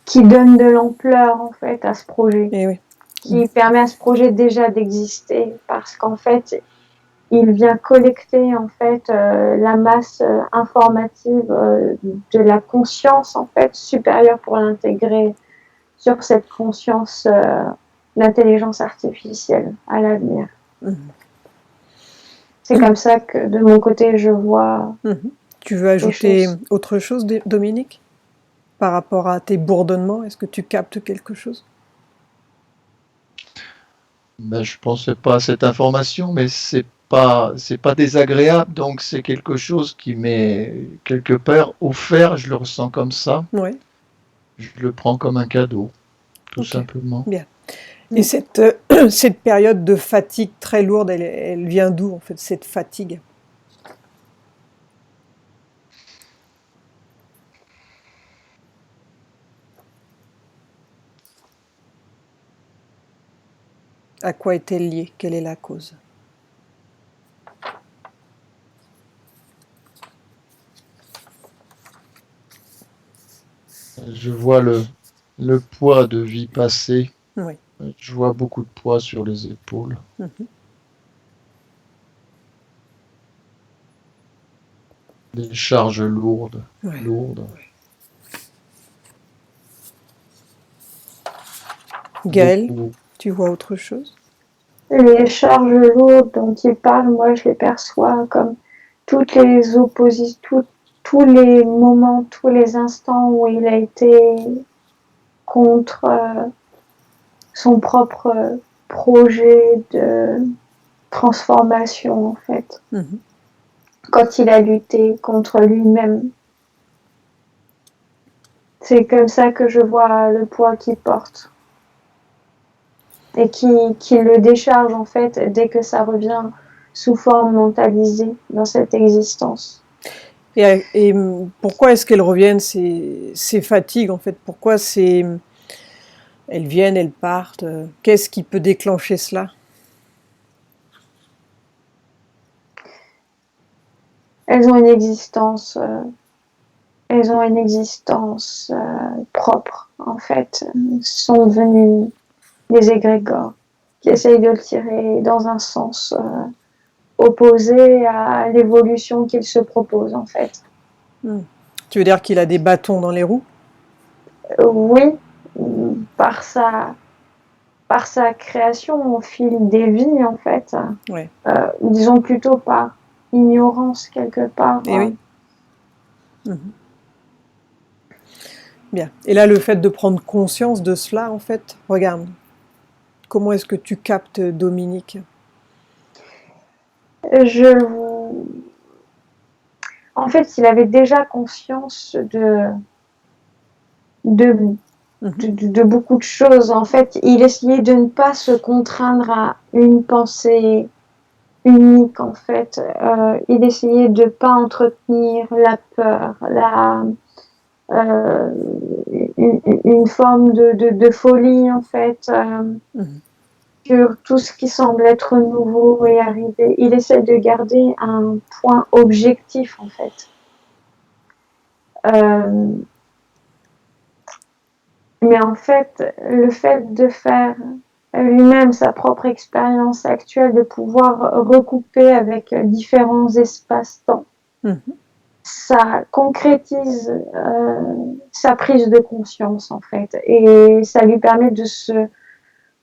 S3: qui donnent de l'ampleur en fait à ce projet, qui permet à ce projet déjà d'exister parce qu'en fait il vient collecter en fait la masse informative de la conscience en fait supérieure pour l'intégrer sur cette conscience d'intelligence artificielle à l'avenir. C'est comme ça que de mon côté je vois.
S1: Tu veux ajouter autre chose, Dominique, par rapport à tes bourdonnements? Est-ce que tu captes quelque chose?
S2: Ben, je pensais pas à cette information, mais c'est pas désagréable, donc c'est quelque chose qui m'est quelque part offert, je le ressens comme ça.
S1: Oui.
S2: Je le prends comme un cadeau, tout simplement.
S1: Bien. Et cette période de fatigue très lourde, elle vient d'où en fait, cette fatigue? À quoi est-elle liée? Quelle est la cause?
S2: Je vois le poids de vie passée.
S1: Oui.
S2: Je vois beaucoup de poids sur les épaules. Des charges lourdes.
S1: Gaëlle, tu vois autre chose?
S3: Les charges lourdes dont il parle, moi je les perçois comme toutes les oppositions, tous les moments, tous les instants où il a été contre son propre projet de transformation en fait. Quand il a lutté contre lui-même. C'est comme ça que je vois le poids qu'il porte. Et qui le décharge en fait dès que ça revient sous forme mentalisée dans cette existence.
S1: Et pourquoi est-ce qu'elles reviennent, ces fatigues en fait? Pourquoi elles viennent, elles partent? Qu'est-ce qui peut déclencher cela?
S3: elles ont une existence, propre, en fait. Sont devenues des égrégores qui essayent de le tirer dans un sens opposé à l'évolution qu'il se propose, en fait.
S1: Tu veux dire qu'il a des bâtons dans les roues?
S3: Oui, par sa création au fil des vies, en fait.
S1: Ouais.
S3: Disons plutôt par ignorance, quelque part.
S1: Et oui. Bien. Et là, le fait de prendre conscience de cela, en fait, regarde, comment est-ce que tu captes Dominique?
S3: En fait, il avait déjà conscience de beaucoup de choses. En fait, il essayait de ne pas se contraindre à une pensée unique, en fait. Il essayait de ne pas entretenir la peur, une forme de folie, en fait, sur tout ce qui semble être nouveau et arrivé. Il essaie de garder un point objectif, en fait. Mais en fait, le fait de faire lui-même sa propre expérience actuelle, de pouvoir recouper avec différents espaces-temps, ça concrétise sa prise de conscience, en fait, et ça lui permet de se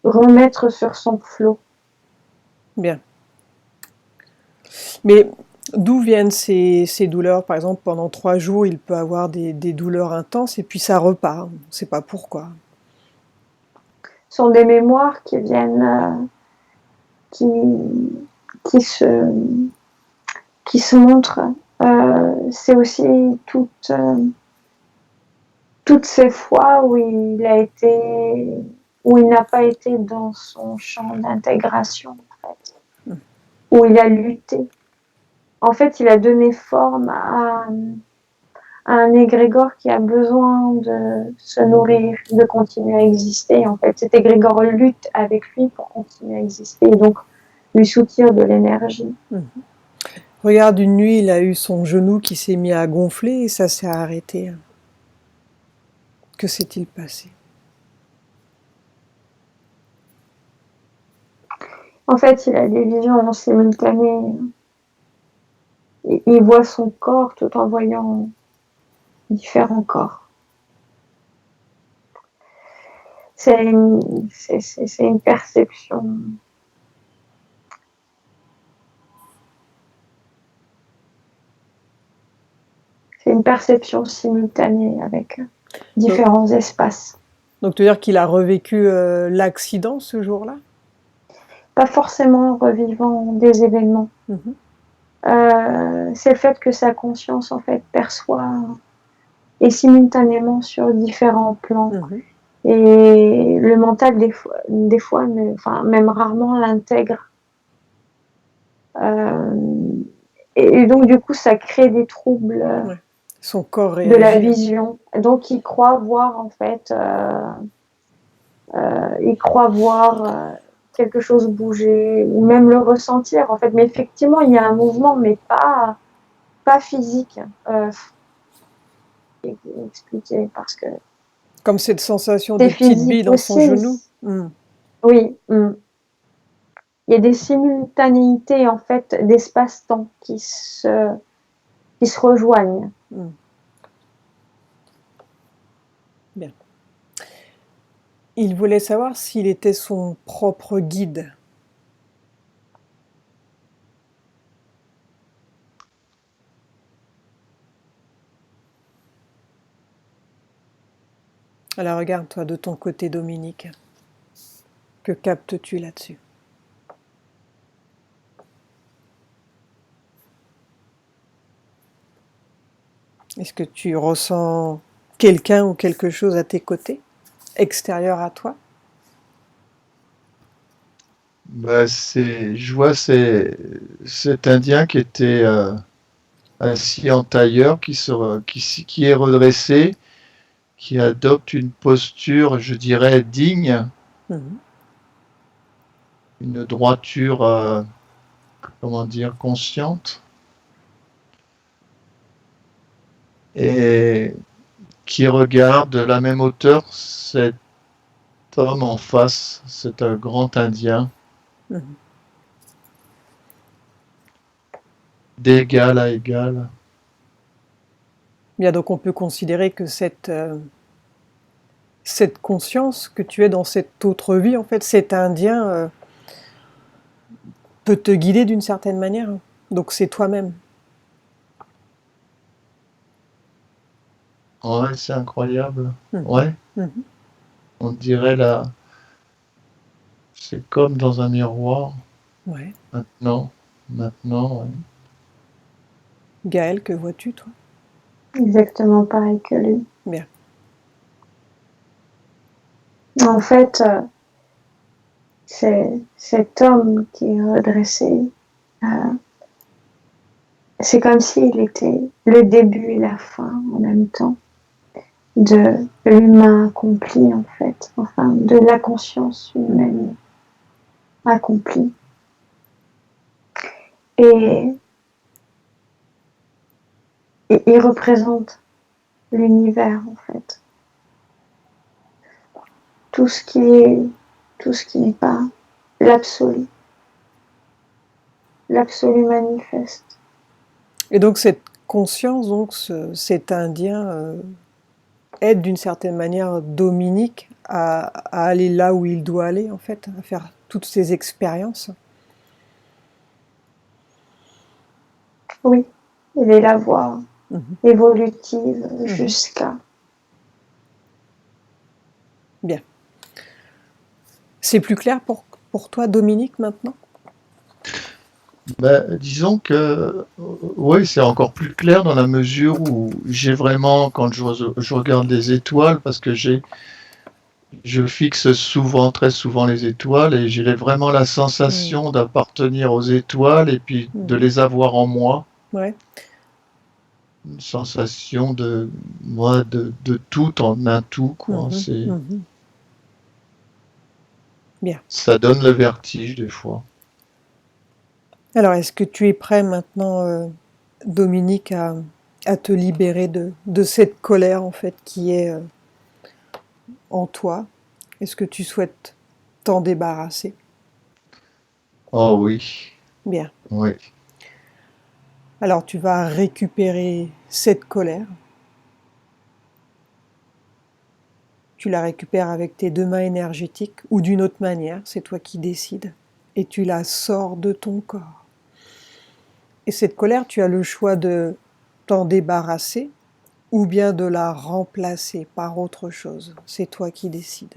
S3: remettre sur son flot.
S1: Bien. Mais d'où viennent ces douleurs? Par exemple, pendant 3 jours, il peut avoir des douleurs intenses et puis ça repart. On ne sait pas pourquoi.
S3: Ce sont des mémoires qui viennent, qui se montrent. C'est aussi toutes ces fois où où il n'a pas été dans son champ d'intégration, en fait, où il a lutté. En fait, il a donné forme à un égrégore qui a besoin de se nourrir, de continuer à exister. En fait, cet égrégore lutte avec lui pour continuer à exister et donc lui soutire de l'énergie.
S1: Regarde, une nuit, il a eu son genou qui s'est mis à gonfler et ça s'est arrêté. Que s'est-il passé?
S3: En fait, il a des visions simultanées. Il voit son corps tout en voyant différents corps. C'est une perception. C'est une perception simultanée avec différents espaces.
S1: Donc, tu veux dire qu'il a revécu l'accident ce jour-là?
S3: Pas forcément en revivant des événements. C'est le fait que sa conscience, en fait, perçoit et simultanément sur différents plans. Et le mental, des fois même rarement l'intègre. Et donc, du coup, ça crée des troubles
S1: Son corps réagit.
S3: De la vision. Donc, il croit voir, en fait, quelque chose bouger, ou même le ressentir, en fait. Mais effectivement, il y a un mouvement, mais pas physique. Expliquer, parce que...
S1: Comme cette sensation de petite bille dans son genou.
S3: Oui. Il y a des simultanéités, en fait, d'espace-temps qui se rejoignent.
S1: Bien. Il voulait savoir s'il était son propre guide. Alors regarde, toi, de ton côté, Dominique, que captes-tu là-dessus? Est-ce que tu ressens quelqu'un ou quelque chose à tes côtés, extérieur à toi?
S2: Je vois cet Indien qui était assis en tailleur, qui est redressé, qui adopte une posture, je dirais, digne, une droiture, comment dire, consciente. et qui regarde de la même hauteur cet homme en face, c'est un grand Indien,
S1: Mhm.
S2: d'égal à égal.
S1: Bien, donc on peut considérer que cette conscience que tu es dans cette autre vie, en fait, cet Indien peut te guider d'une certaine manière. Donc c'est toi-même.
S2: Ouais, c'est incroyable.
S1: Mhm.
S2: Ouais,
S1: Mhm.
S2: on dirait là, c'est comme dans un miroir.
S1: Ouais.
S2: Maintenant, ouais.
S1: Gaël, que vois-tu, toi?
S3: Exactement pareil que lui.
S1: Bien.
S3: En fait, c'est cet homme qui est redressé. euh, c'est comme s'il était le début et la fin en même temps de l'humain accompli, en fait. Enfin, de la conscience humaine accomplie. Et il représente l'univers, en fait. Tout ce qui est, tout ce qui n'est pas l'absolu. L'absolu manifeste.
S1: Et donc cette conscience, donc cet Indien aide d'une certaine manière Dominique à aller là où il doit aller, en fait, à faire toutes ces expériences.
S3: Oui, il est la voie
S1: Mhm.
S3: évolutive
S1: Mhm.
S3: jusqu'à.
S1: Bien. C'est plus clair pour toi, Dominique, maintenant?
S2: Ben, disons que oui, c'est encore plus clair dans la mesure où j'ai vraiment, quand je regarde les étoiles, parce que je fixe souvent, très souvent les étoiles, et j'ai vraiment la
S1: Mhm.
S2: sensation d'appartenir aux étoiles et puis de
S1: Mhm.
S2: les avoir en moi.
S1: Ouais.
S2: Une sensation de moi, de tout en un tout, quoi.
S1: Mhm.
S2: C'est,
S1: Mhm. Bien.
S2: ça donne le vertige des fois.
S1: Alors, est-ce que tu es prêt maintenant, Dominique, à te libérer de cette colère, en fait, qui est en toi? Est-ce que tu souhaites t'en débarrasser?
S2: Oh oui,
S1: Bien.
S2: oui.
S1: Alors, tu vas récupérer cette colère. Tu la récupères avec tes deux mains énergétiques ou d'une autre manière, c'est toi qui décides. Et tu la sors de ton corps. Et cette colère, tu as le choix de t'en débarrasser ou bien de la remplacer par autre chose. C'est toi qui décides.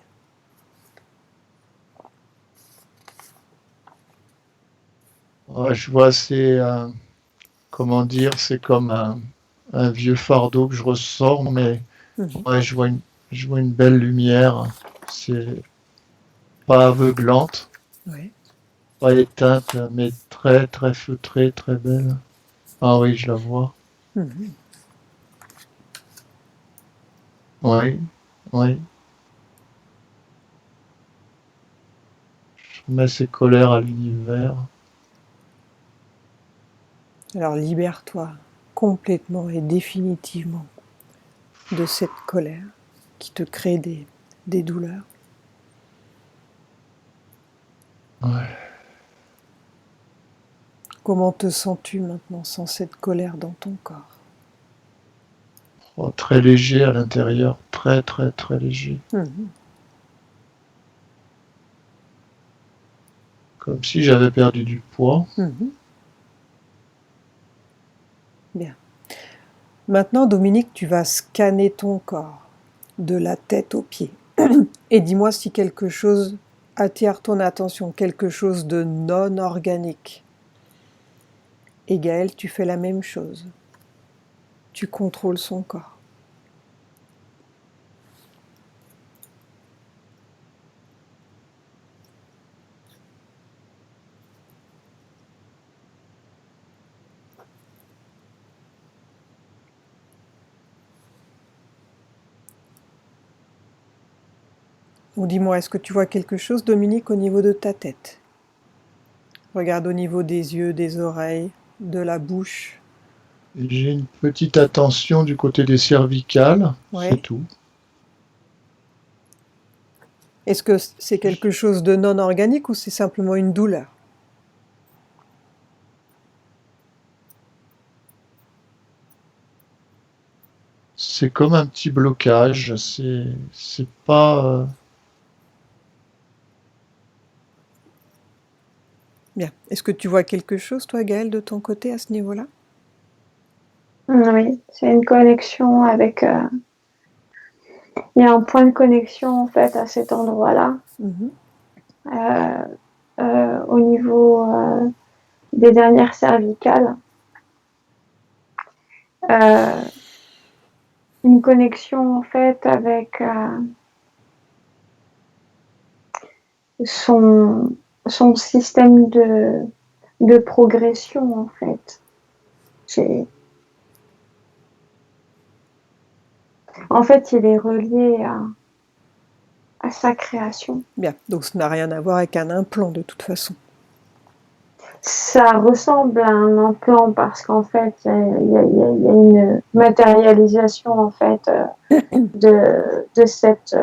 S2: Ouais, je vois, c'est, comment dire, c'est comme un vieux fardeau que je ressors, mais
S1: Mhm.
S2: ouais, je vois une belle lumière. C'est pas aveuglante,
S1: Ouais.
S2: pas éteinte, mais très très feutrée, très belle. Ah oui, je la vois.
S1: Mhm.
S2: Oui, oui. Je mets ces colères à l'univers.
S1: Alors libère-toi complètement et définitivement de cette colère qui te crée des douleurs.
S2: Ouais.
S1: Comment te sens-tu maintenant sans cette colère dans ton corps?
S2: Oh, très léger à l'intérieur, très très très léger.
S1: Mhm.
S2: Comme si j'avais perdu du poids.
S1: Mhm. Bien. Maintenant, Dominique, tu vas scanner ton corps, de la tête aux pieds. Et dis-moi si quelque chose attire ton attention, quelque chose de non organique. Et Gaël, tu fais la même chose. Tu contrôles son corps. Ou dis-moi, est-ce que tu vois quelque chose, Dominique, au niveau de ta tête? Regarde au niveau des yeux, des oreilles, de la bouche.
S4: J'ai une petite attention du côté des cervicales, c'est
S1: Ouais.
S4: tout.
S1: Est-ce que c'est quelque chose de non organique ou c'est simplement une douleur?
S4: C'est comme un petit blocage, c'est pas
S1: Bien. Est-ce que tu vois quelque chose, toi, Gaël, de ton côté à ce niveau-là?
S3: Oui, c'est une connexion avec. Il y a un point de connexion en fait à cet endroit-là,
S1: Mhm.
S3: euh, au niveau des dernières cervicales. Euh, une connexion en fait avec son, son système de progression en fait. En fait, il est relié à sa création.
S1: Bien. Donc, ça n'a rien à voir avec un implant de toute façon.
S3: Ça ressemble à un implant parce qu'en fait, il y a une matérialisation en fait de cette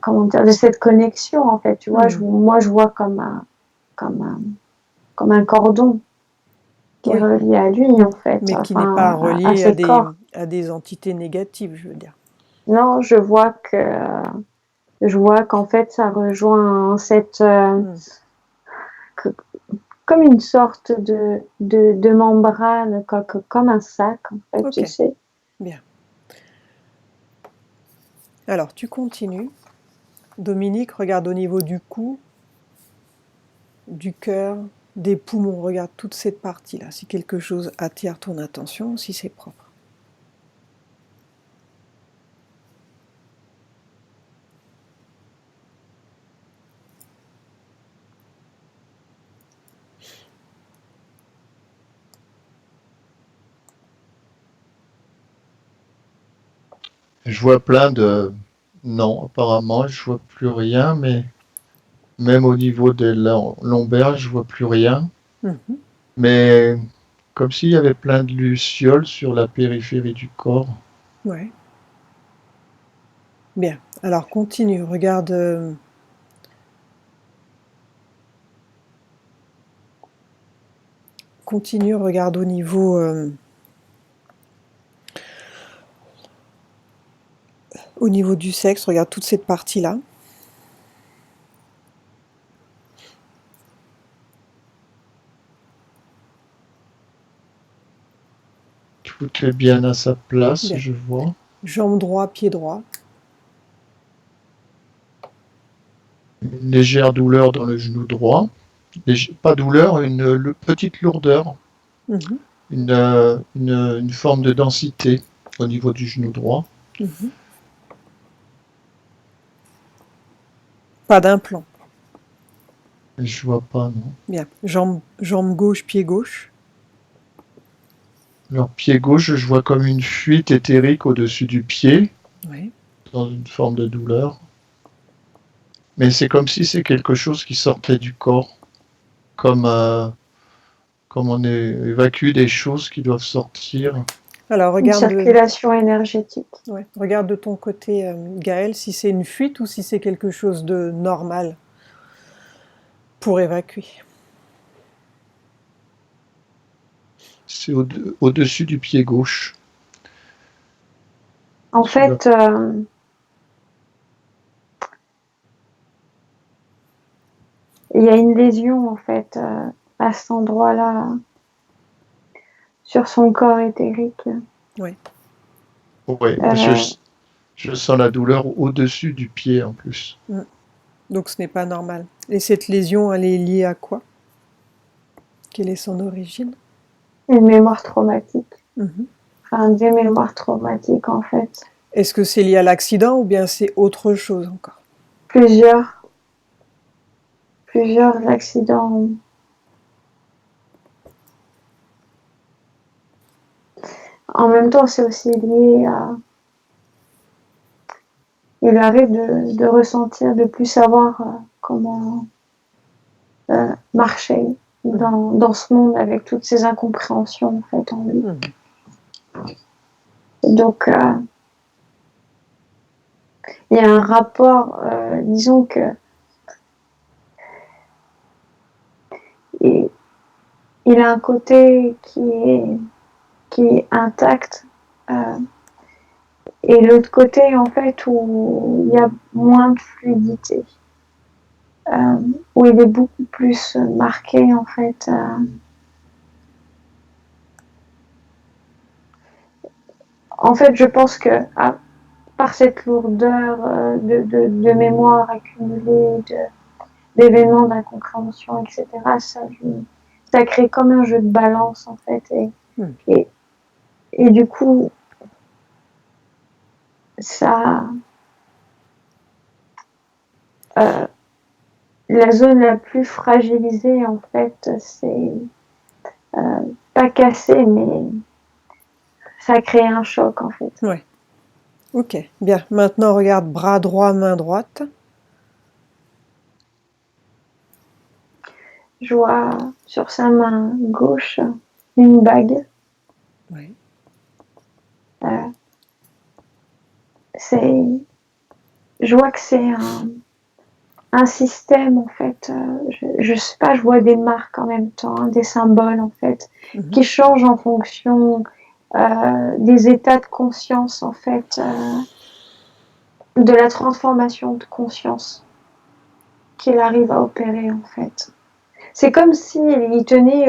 S3: comment dire, de cette connexion en fait. Tu vois,
S1: Mhm.
S3: moi je vois comme un comme un cordon qui est
S1: Oui.
S3: relié à lui en fait,
S1: Mais qui n'est pas
S3: enfin à
S1: relié
S3: ses corps.
S1: à des entités négatives, je veux dire.
S3: Non, je vois qu'en fait ça rejoint cette
S1: Mhm.
S3: que- comme une sorte de membrane, comme un sac en fait, tu
S1: Ok.
S3: sais.
S1: Bien. Alors, tu continues. Dominique, regarde au niveau du cou, du cœur, des poumons. Regarde toute cette partie-là. Si quelque chose attire ton attention, si c'est propre.
S4: je vois plein de non, apparemment, je vois plus rien, mais même au niveau des lombaires, je vois plus rien.
S1: Mhm.
S4: Mais comme s'il y avait plein de lucioles sur la périphérie du corps.
S1: Ouais. Bien. Alors, continue. Regarde. Continue. Regarde au niveau du sexe. Regarde toute cette partie-là.
S4: Tout est bien à sa place,
S1: Bien.
S4: je vois.
S1: Jambe droit, pied droit.
S4: Une légère douleur dans le genou droit. Pas douleur, petite lourdeur.
S1: Mhm.
S4: Une forme de densité au niveau du genou droit.
S1: Mhm. Pas d'implant.
S4: Et je vois pas, non.
S1: Bien. Jambe gauche, pied gauche.
S4: Alors, pied gauche, je vois comme une fuite éthérique au-dessus du pied,
S1: Oui.
S4: dans une forme de douleur. Mais c'est comme si c'est quelque chose qui sortait du corps, comme, comme on évacue des choses qui doivent sortir.
S1: Alors,
S3: Une
S1: regarde
S3: circulation énergétique.
S1: ouais, regarde de ton côté, Gaël, si c'est une fuite ou si c'est quelque chose de normal pour évacuer.
S4: C'est au-dessus du pied gauche.
S3: En
S4: Sur la-
S3: fait, il y a une lésion en fait à cet endroit-là sur son corps éthérique.
S1: Oui.
S4: Ouais,
S3: Euh,
S4: je sens la douleur au-dessus du pied en plus.
S1: Mm. Donc ce n'est pas normal. Et cette lésion, elle est liée à quoi? Quelle est son origine?
S3: une mémoire traumatique.
S1: Mhm.
S3: Enfin, des mémoires traumatiques en fait.
S1: Est-ce que c'est lié à l'accident ou bien c'est autre chose encore?
S3: Plusieurs, plusieurs accidents. En même temps, c'est aussi lié à. Il arrive de ressentir, de plus savoir comment marcher. dans ce monde avec toutes ces incompréhensions en fait en lui. Donc il y a un rapport, disons que il a un côté qui est intact, et l'autre côté en fait où il y a moins de fluidité, où il est beaucoup plus marqué en fait. En fait, je pense que par cette lourdeur de mémoire accumulée, d'événements, d'incompréhension, etc., ça crée comme un jeu de balance, en fait. Et du coup, ça... la zone la plus fragilisée, en fait, c'est pas cassé, mais ça crée un choc, en fait.
S1: Ouais. Ok, bien. Maintenant, regarde bras droit, main droite.
S3: Je vois sur sa main gauche une bague.
S1: Ouais.
S3: Je vois que c'est un système, en fait. Je sais pas, je vois des marques en même temps, des symboles, en fait, qui changent en fonction des états de conscience, en fait, de la transformation de conscience qu'il arrive à opérer, en fait. C'est comme s'il tenait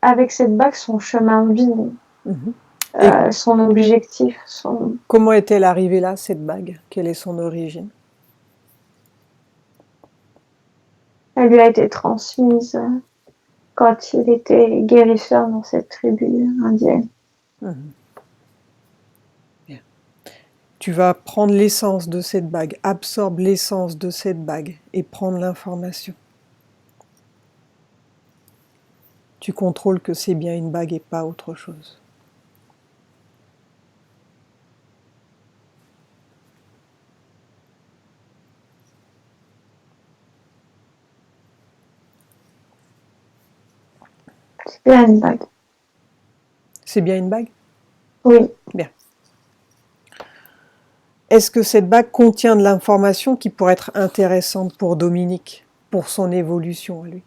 S3: avec cette bague son chemin de vie, son objectif.
S1: Comment est-elle arrivée là, cette bague? Quelle est son origine?
S3: Elle lui a été transmise quand il était guérisseur dans cette tribu indienne.
S1: Bien. Tu vas prendre l'essence de cette bague, absorbe l'essence de cette bague et prendre l'information. Tu contrôles que c'est bien une bague et pas autre chose.
S3: C'est bien une bague.
S1: C'est bien une bague?
S3: Oui.
S1: Bien. Est-ce que cette bague contient de l'information qui pourrait être intéressante pour Dominique, pour son évolution à lui?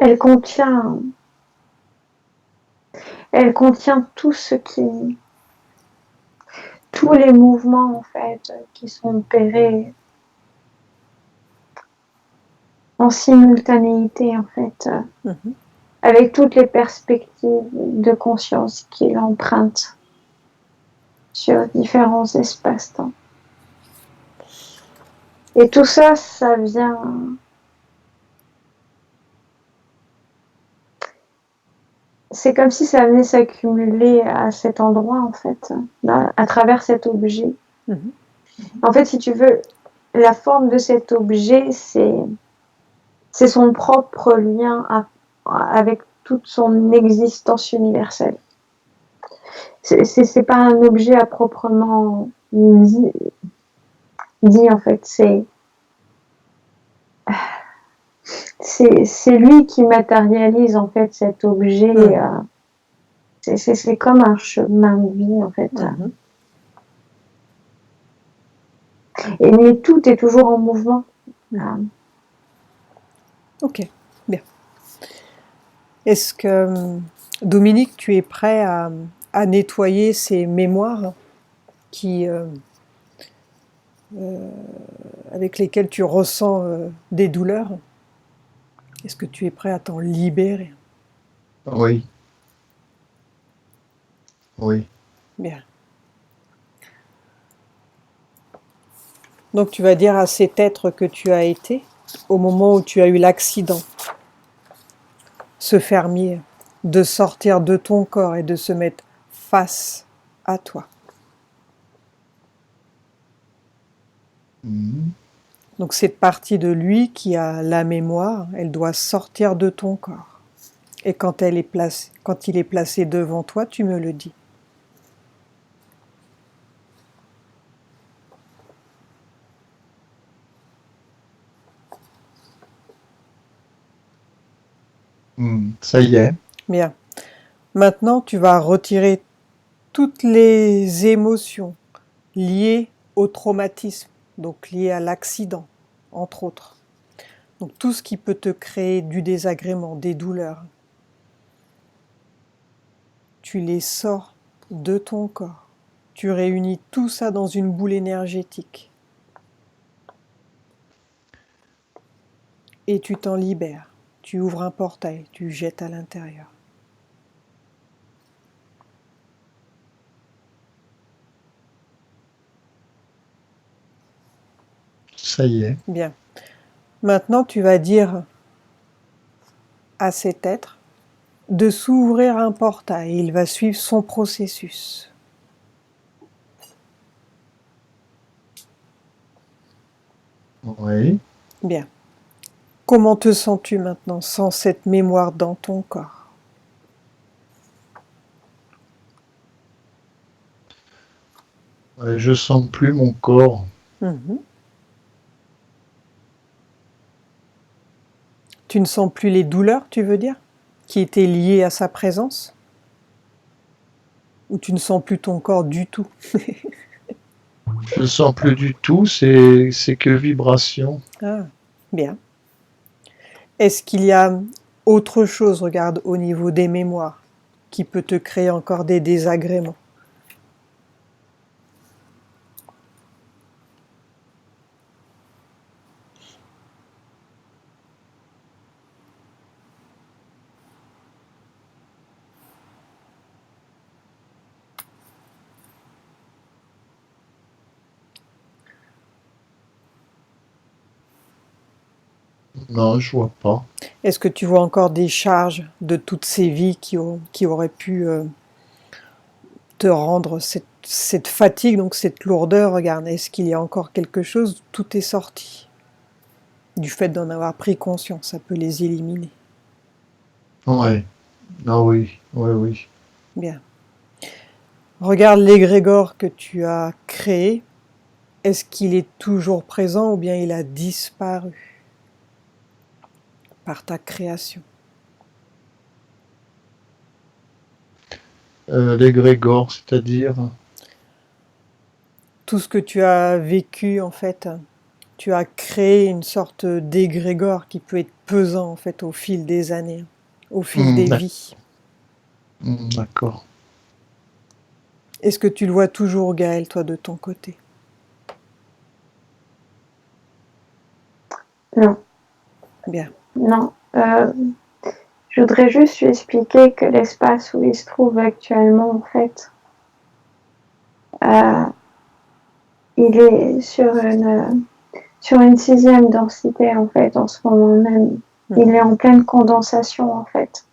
S3: Elle contient tout ce qui... tous les mouvements, en fait, qui sont opérés en simultanéité, en fait, avec toutes les perspectives de conscience qu'il emprunte sur différents espaces-temps. Et tout ça, ça vient... C'est comme si ça venait s'accumuler à cet endroit, en fait, à travers cet objet. En fait, si tu veux, la forme de cet objet, c'est son propre lien avec toute son existence universelle. C'est pas un objet à proprement dit en fait. C'est lui qui matérialise en fait cet objet. C'est comme un chemin de vie en fait. Mais tout est toujours en mouvement.
S1: Ok, bien. Est-ce que, Dominique, tu es prêt à nettoyer ces mémoires avec lesquelles tu ressens des douleurs? Est-ce que tu es prêt à t'en libérer?
S4: Oui. Oui.
S1: Bien. Donc tu vas dire à cet être que tu as été, au moment où tu as eu l'accident, ce fermier, de sortir de ton corps et de se mettre face à toi. Donc cette partie de lui qui a la mémoire, elle doit sortir de ton corps. Et quand il est placé devant toi, tu me le dis.
S4: Ça y est.
S1: Bien. Maintenant, tu vas retirer toutes les émotions liées au traumatisme, donc liées à l'accident, entre autres. Donc tout ce qui peut te créer du désagrément, des douleurs, tu les sors de ton corps. Tu réunis tout ça dans une boule énergétique. Et tu t'en libères. Tu ouvres un portail, tu jettes à l'intérieur.
S4: Ça y est.
S1: Bien. Maintenant, tu vas dire à cet être de s'ouvrir un portail. Il va suivre son processus.
S4: Oui.
S1: Bien. Comment te sens-tu maintenant sans cette mémoire dans ton corps?
S4: Je sens plus mon corps.
S1: Mhm. Tu ne sens plus les douleurs, tu veux dire, qui étaient liées à sa présence? Ou tu ne sens plus ton corps du tout?
S4: Je sens plus du tout, c'est que vibration.
S1: Ah, bien. Est-ce qu'il y a autre chose, regarde, au niveau des mémoires, qui peut te créer encore des désagréments?
S4: Non, je vois pas.
S1: Est-ce que tu vois encore des charges de toutes ces vies qui auraient pu te rendre cette fatigue, donc cette lourdeur? Regarde, est-ce qu'il y a encore quelque chose? Tout est sorti. Du fait d'en avoir pris conscience, ça peut les éliminer.
S4: Ouais. Ah oui, oui, oui.
S1: Bien. Regarde l'égrégore que tu as créé. Est-ce qu'il est toujours présent ou bien il a disparu par ta création?
S4: L'égrégore, c'est-à-dire.
S1: Tout ce que tu as vécu, en fait, tu as créé une sorte d'égrégore qui peut être pesant, en fait, au fil des années, au fil des vies.
S4: D'accord.
S1: Est-ce que tu le vois toujours, Gaël, toi, de ton côté?
S3: Non,
S1: Bien.
S3: non. Je voudrais juste lui expliquer que l'espace où il se trouve actuellement, en fait, il est sur une 6e densité, en fait, en ce moment même. Il est en pleine condensation, en fait.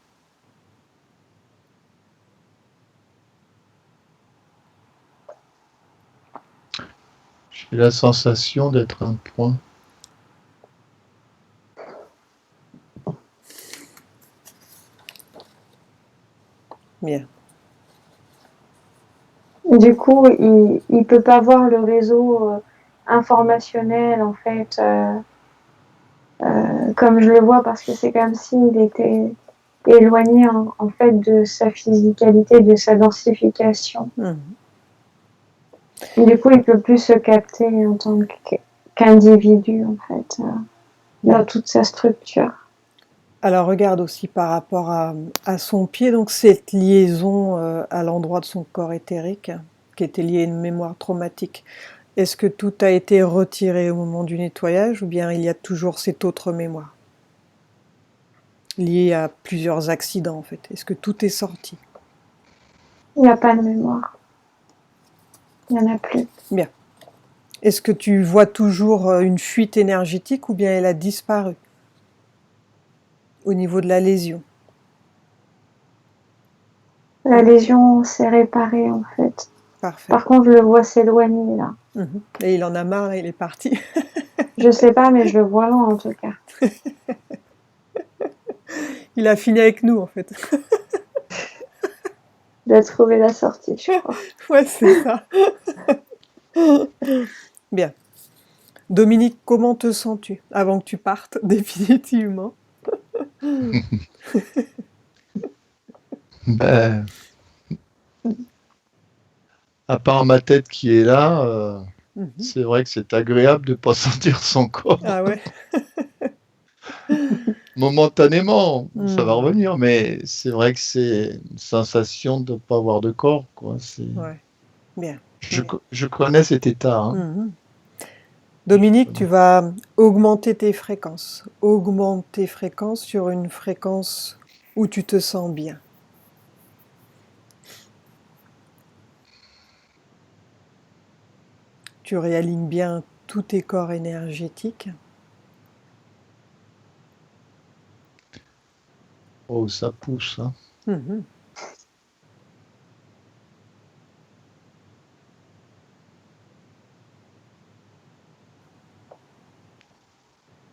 S4: J'ai la sensation d'être un point.
S1: Bien.
S3: Du coup, il peut pas voir le réseau informationnel, en fait, comme je le vois, parce que c'est comme s'il était éloigné, en fait, de sa physicalité, de sa densification. Du coup, il peut plus se capter en tant qu'individu, en fait, dans toute sa structure.
S1: Alors regarde aussi par rapport à son pied, donc cette liaison à l'endroit de son corps éthérique qui était liée à une mémoire traumatique. Est-ce que tout a été retiré au moment du nettoyage ou bien il y a toujours cette autre mémoire liée à plusieurs accidents en fait? Est-ce que tout est sorti?
S3: Il n'y a pas de mémoire. Il n'y en a plus.
S1: Bien. Est-ce que tu vois toujours une fuite énergétique ou bien elle a disparu au niveau de la lésion?
S3: La lésion s'est réparée, en fait.
S1: Parfait.
S3: Par contre, je le vois s'éloigner là.
S1: Mhm. Et il en a marre, il est parti.
S3: Je sais pas, mais je le vois loin en tout cas.
S1: Il a fini avec nous, en fait.
S3: Il a trouvé la sortie, je crois.
S1: Ouais, c'est ça. Bien. Dominique, comment te sens-tu avant que tu partes définitivement?
S4: Ben, à part ma tête qui est là,
S1: Mhm.
S4: c'est vrai que c'est agréable de pas sentir son
S1: Ah
S4: corps.
S1: ouais.
S4: Momentanément, ça va
S1: Hmm.
S4: revenir, mais c'est vrai que c'est une sensation de ne pas avoir de corps, quoi.
S1: Ouais. Bien. Bien.
S4: Je connais cet état, hein.
S1: Mhm.
S4: Je
S1: Dominique, tu
S4: connais.
S1: vas augmenter tes fréquences. Augmente tes fréquences sur une fréquence où tu te sens bien. Tu réalignes bien tous tes corps énergétiques.
S4: Oh, ça pousse, hein.
S1: Mhm.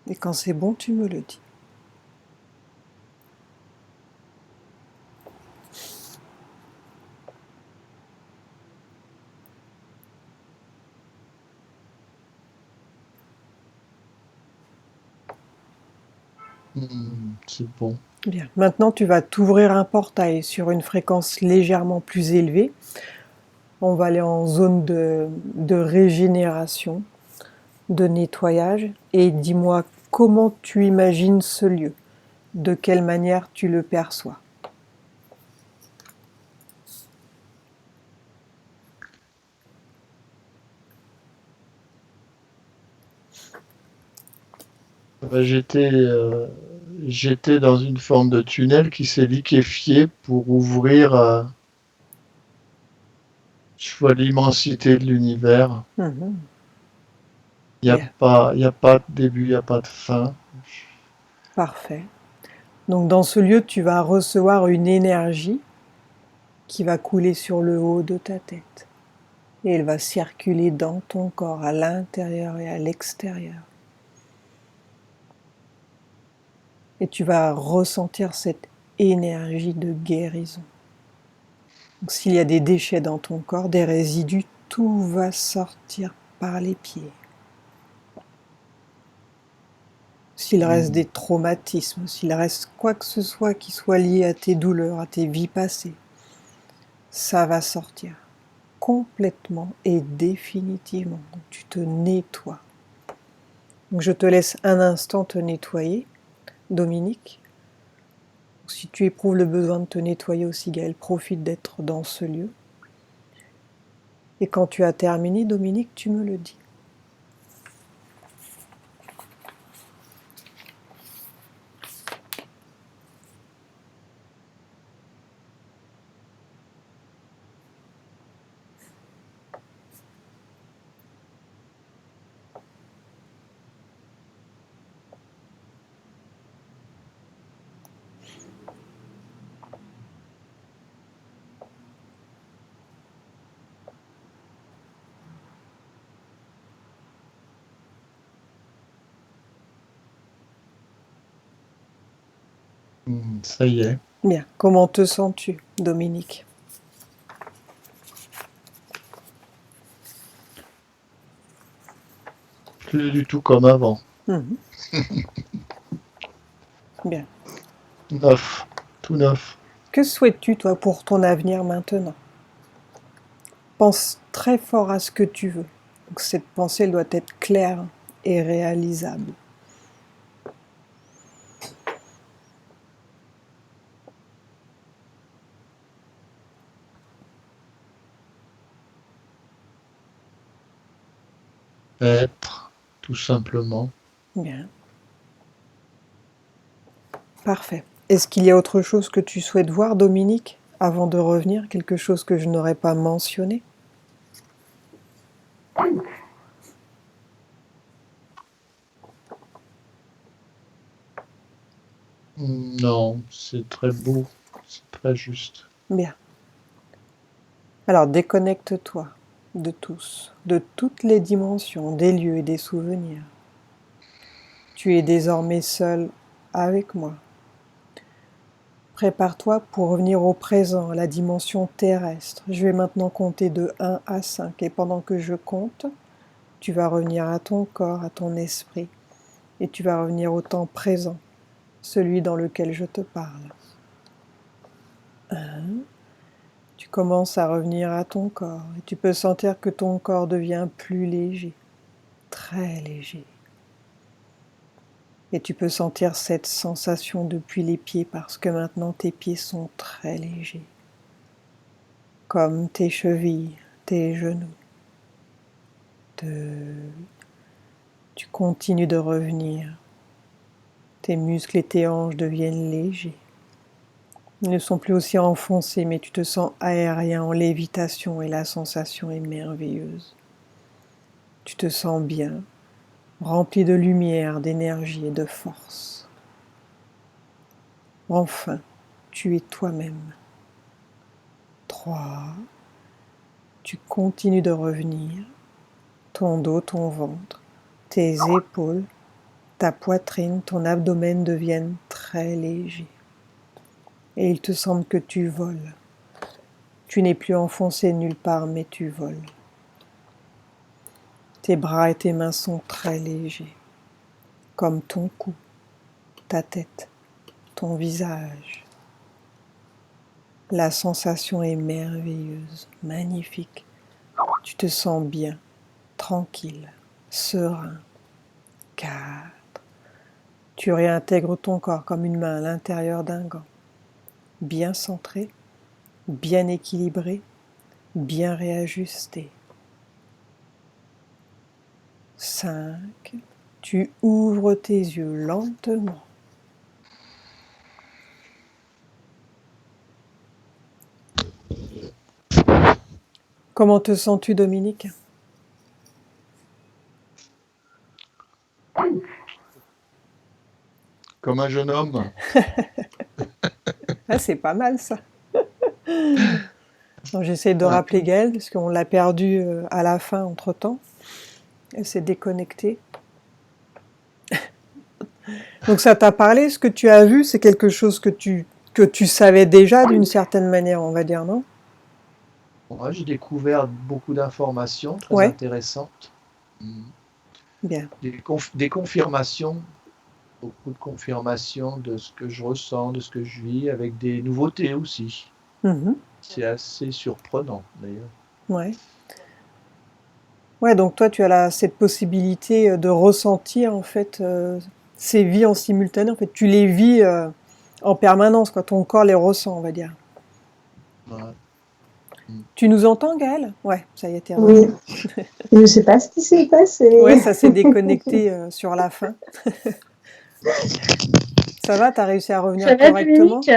S1: Et quand c'est bon, tu me le dis.
S4: C'est bon.
S1: Bien. Maintenant, tu vas t'ouvrir un portail sur une fréquence légèrement plus élevée. On va aller en zone de régénération, de nettoyage. Et dis-moi comment tu imagines ce lieu. De quelle manière tu le perçois.
S4: Ben, j'étais dans une forme de tunnel qui s'est liquéfié pour ouvrir, je vois l'immensité de l'univers.
S1: Mhm. Bien,
S4: Il y a pas de début, il n'y a pas de fin.
S1: parfait. Donc dans ce lieu, tu vas recevoir une énergie qui va couler sur le haut de ta tête. Et elle va circuler dans ton corps, à l'intérieur et à l'extérieur. Et tu vas ressentir cette énergie de guérison. Donc s'il y a des déchets dans ton corps, des résidus, tout va sortir par les pieds. S'il reste des traumatismes, s'il reste quoi que ce soit qui soit lié à tes douleurs, à tes vies passées, ça va sortir complètement et définitivement. Donc, tu te nettoies. Donc, je te laisse un instant te nettoyer, Dominique. Si tu éprouves le besoin de te nettoyer aussi, Gaël, profite d'être dans ce lieu. Et quand tu as terminé, Dominique, tu me le dis.
S4: Ça y est.
S1: Bien. Comment te sens-tu, Dominique?
S4: Plus du tout comme avant.
S1: Mhm. Bien.
S4: Neuf. Tout neuf.
S1: Que souhaites-tu, toi, pour ton avenir maintenant? Pense très fort à ce que tu veux. Donc, cette pensée, elle doit être claire et réalisable.
S4: Être, tout simplement.
S1: Bien. Parfait. Est-ce qu'il y a autre chose que tu souhaites voir, Dominique, avant de revenir? Quelque chose que je n'aurais pas mentionné?
S4: Non, c'est très beau. C'est très juste.
S1: Bien. Alors déconnecte-toi de tous, de toutes les dimensions, des lieux et des souvenirs. Tu es désormais seul avec moi. Prépare-toi pour revenir au présent, à la dimension terrestre. Je vais maintenant compter de 1 à 5 et pendant que je compte, tu vas revenir à ton corps, à ton esprit et tu vas revenir au temps présent, celui dans lequel je te parle. 1. Tu commences à revenir à ton corps et tu peux sentir que ton corps devient plus léger, très léger. Et tu peux sentir cette sensation depuis les pieds parce que maintenant tes pieds sont très légers, comme tes chevilles, tes genoux. 2. Tu continues de revenir. Tes muscles et tes hanches deviennent légers. Ils ne sont plus aussi enfoncés, mais tu te sens aérien en lévitation et la sensation est merveilleuse. Tu te sens bien, rempli de lumière, d'énergie et de force. Enfin, tu es toi-même. 3. Tu continues de revenir. Ton dos, ton ventre, tes épaules, ta poitrine, ton abdomen deviennent très légers. Et il te semble que tu voles. Tu n'es plus enfoncé nulle part, mais tu voles. Tes bras et tes mains sont très légers, comme ton cou, ta tête, ton visage. La sensation est merveilleuse, magnifique. Tu te sens bien, tranquille, serein. 4. Tu réintègres ton corps comme une main à l'intérieur d'un gant. Bien centré, bien équilibré, bien réajusté. 5. Tu ouvres tes yeux lentement. Comment te sens-tu, Dominique?
S4: Comme un jeune homme.
S1: Ah, c'est pas mal ça. J'essaie de rappeler Gaëlle, parce qu'on l'a perdue à la fin entre-temps. Elle s'est déconnectée. Donc ça t'a parlé, ce que tu as vu, c'est quelque chose que tu savais déjà d'une certaine manière, on va dire, non?
S2: Ouais, j'ai découvert beaucoup d'informations très
S1: Ouais,
S2: intéressantes. Mm.
S1: bien.
S2: Des confirmations, beaucoup de confirmations de ce que je ressens, de ce que je vis, avec des nouveautés aussi.
S1: Mhm.
S2: C'est assez surprenant d'ailleurs.
S1: Ouais. Ouais, donc toi, tu as cette possibilité de ressentir en fait ces vies en simultané. En fait, tu les vis en permanence, quoi. Ton corps les ressent, on va dire.
S2: Ouais. Mm.
S1: Tu nous entends, Gaëlle? Ouais, ça y est, t'es
S3: Oui,
S1: revenu.
S3: je ne sais pas ce qui s'est passé.
S1: Ouais, ça s'est déconnecté sur la fin. Ça va, t'as réussi à
S3: Ça
S1: revenir
S3: va,
S1: correctement?
S3: Dominique?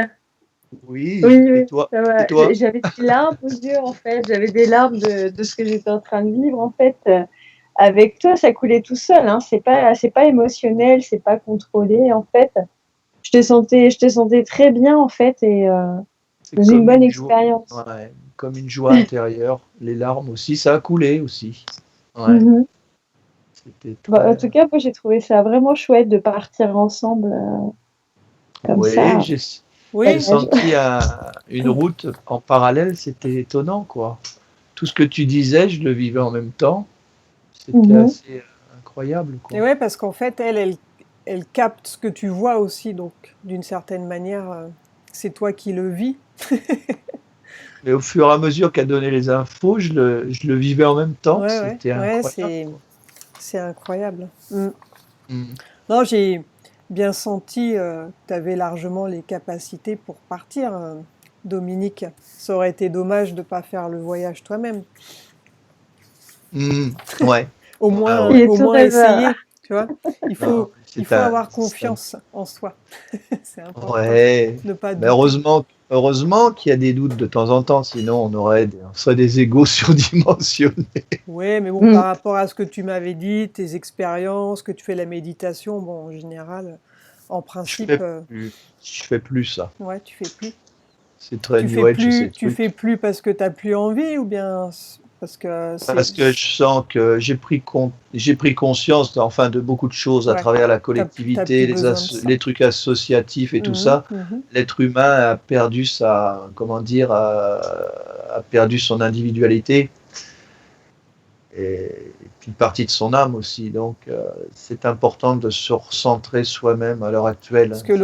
S2: Oui,
S3: Oui,
S2: et
S3: oui,
S2: toi?
S3: ça
S2: Et
S3: va.
S2: toi?
S3: J'avais des larmes aux yeux, en fait. J'avais des larmes de ce que j'étais en train de vivre, en fait. Avec toi, ça coulait tout seul, hein. C'est pas émotionnel, c'est pas contrôlé, en fait. Je te sentais très bien, en fait, et
S2: C'est
S3: j'ai une
S2: comme
S3: bonne
S2: une joie,
S3: expérience.
S2: ouais, comme une joie intérieure. Les larmes aussi, ça a coulé aussi. Ouais,
S3: Mhm.
S2: c'était
S3: Bah, en
S2: très.
S3: tout cas, moi, j'ai trouvé ça vraiment chouette de partir ensemble comme
S2: Oui,
S3: ça,
S2: j'ai
S1: Oui,
S3: voyage.
S2: senti une route en parallèle, c'était étonnant, quoi. Tout ce que tu disais, je le vivais en même temps. C'était
S3: Mhm.
S2: assez incroyable,
S1: et
S2: quoi.
S1: ouais, parce qu'en fait, elle capte ce que tu vois aussi, donc d'une certaine manière, c'est toi qui le vis.
S2: Mais au fur et à mesure qu'elle donnait les infos, je le vivais en même temps.
S1: Ouais, ouais,
S2: C'était
S1: ouais,
S2: incroyable, quoi.
S1: c'est incroyable. Mm.
S2: Mm.
S1: Non, j'ai bien senti que tu avais largement les capacités pour partir, Dominique. Ça aurait été dommage de ne pas faire le voyage toi-même.
S2: Mm. Ouais, ouais,
S3: Il
S2: ouais.
S3: est
S1: Au
S3: tout
S1: moins
S3: rêveur.
S1: essayer, tu vois.
S2: Non,
S1: Il faut avoir confiance en soi. C'est important.
S2: ouais.
S1: Ne pas
S2: Mais
S1: douter.
S2: heureusement qu'il y a des doutes de temps en temps, sinon on serait des égos surdimensionnés.
S1: Ouais, mais bon, par
S3: Mm.
S1: rapport à ce que tu m'avais dit, tes expériences, que tu fais la méditation, bon, en général, en
S2: Je
S1: principe,
S2: fais je fais plus ça.
S1: ouais, tu fais plus.
S2: C'est très
S1: Tu
S2: New
S1: fais
S2: Age ces
S1: plus, tu
S2: trucs.
S1: fais plus parce que t'as plus envie ou bien parce que
S2: Parce que je sens que j'ai pris conscience, enfin, de beaucoup de choses à
S1: ouais,
S2: travers la
S1: t'as plus
S2: collectivité,
S1: besoin de ça.
S2: les trucs associatifs et tout
S1: Mhm,
S2: ça.
S1: mhm.
S2: L'être humain a perdu comment dire, a perdu son individualité et une partie de son âme aussi. Donc, c'est important de se recentrer soi-même à l'heure actuelle
S1: Parce que
S2: pour se.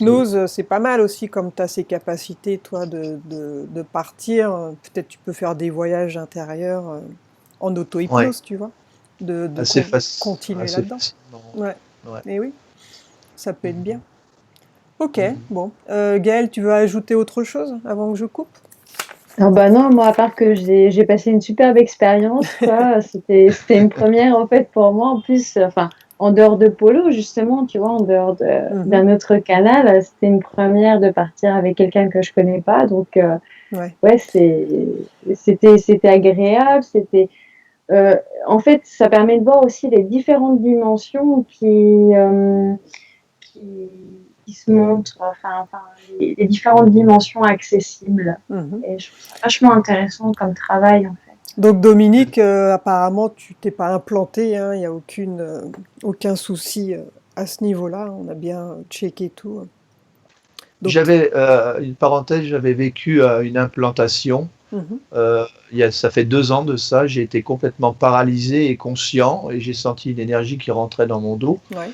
S1: l'auto-hypnose, c'est pas mal aussi, comme tu as ces capacités, toi, de partir. Peut-être tu peux faire des voyages intérieurs en
S2: Ouais,
S1: auto-hypnose, tu vois, de continuer
S2: assez
S1: là-dedans.
S2: facilement.
S1: Ouais,
S2: Ouais.
S1: et oui, ça peut être bien.
S2: Mhm.
S1: Ok,
S2: Mhm.
S1: bon. Gaëlle, tu veux ajouter autre chose avant que je coupe?
S3: Ah bah non, moi, à part que j'ai passé une superbe expérience, quoi. C'était une première, en fait, pour moi. En plus, enfin, en dehors de Polo, justement, tu vois, en dehors
S1: Mhm,
S3: d'un autre canal, c'était une première de partir avec quelqu'un que je connais pas. Donc,
S1: ouais.
S3: ouais, c'était agréable. Euh, En fait, ça permet de voir aussi les différentes dimensions qui, qui se montrent, enfin les différentes dimensions accessibles.
S1: Mhm.
S3: Et je trouve ça vachement intéressant comme travail, en fait.
S1: Donc Dominique, apparemment, tu t'es pas implanté, hein, il n'y a aucun souci à ce niveau-là. On a bien checké tout. Donc,
S2: J'avais une parenthèse, j'avais vécu une implantation.
S1: mhm,
S2: Ça fait 2 ans de ça. J'ai été complètement paralysé et conscient et j'ai senti une énergie qui rentrait dans mon dos.
S1: ouais.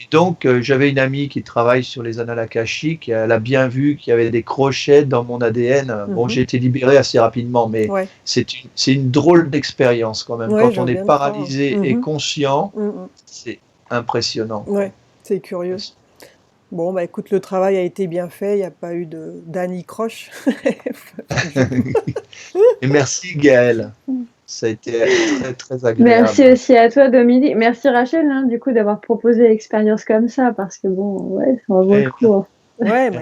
S2: Et donc, j'avais une amie qui travaille sur les annales akashiques. Elle a bien vu qu'il y avait des crochets dans mon ADN. Bon,
S1: Mhm.
S2: j'ai été libéré assez rapidement, mais
S1: Ouais,
S2: c'est une drôle d'expérience quand même.
S1: ouais,
S2: Quand
S1: je
S2: on
S1: veux
S2: est
S1: bien te croire.
S2: paralysé et
S1: Mhm,
S2: conscient,
S1: mhm.
S2: c'est impressionnant, quoi.
S1: Ouais, c'est curieux. Bon, bah écoute, le travail a été bien fait, il n'y a pas eu d'anicroche.
S2: Et merci Gaël. Ça a été très, très
S3: Merci
S2: agréable.
S3: aussi à toi, Dominique. Merci Rachel, hein, du coup, d'avoir proposé l'expérience comme ça, parce que bon, ouais, ça en vaut le
S2: Et
S3: coup, hein.
S1: Ouais, bah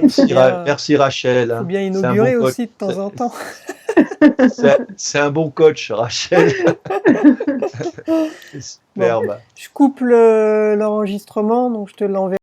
S2: merci Rachel,
S1: faut
S2: hein.
S1: bien
S2: C'est un bon
S1: inaugurer
S2: coach.
S1: aussi de temps en temps.
S2: C'est un bon coach, Rachel. C'est
S1: Bon,
S2: superbe.
S1: je coupe l'enregistrement, donc je te l'enverrai.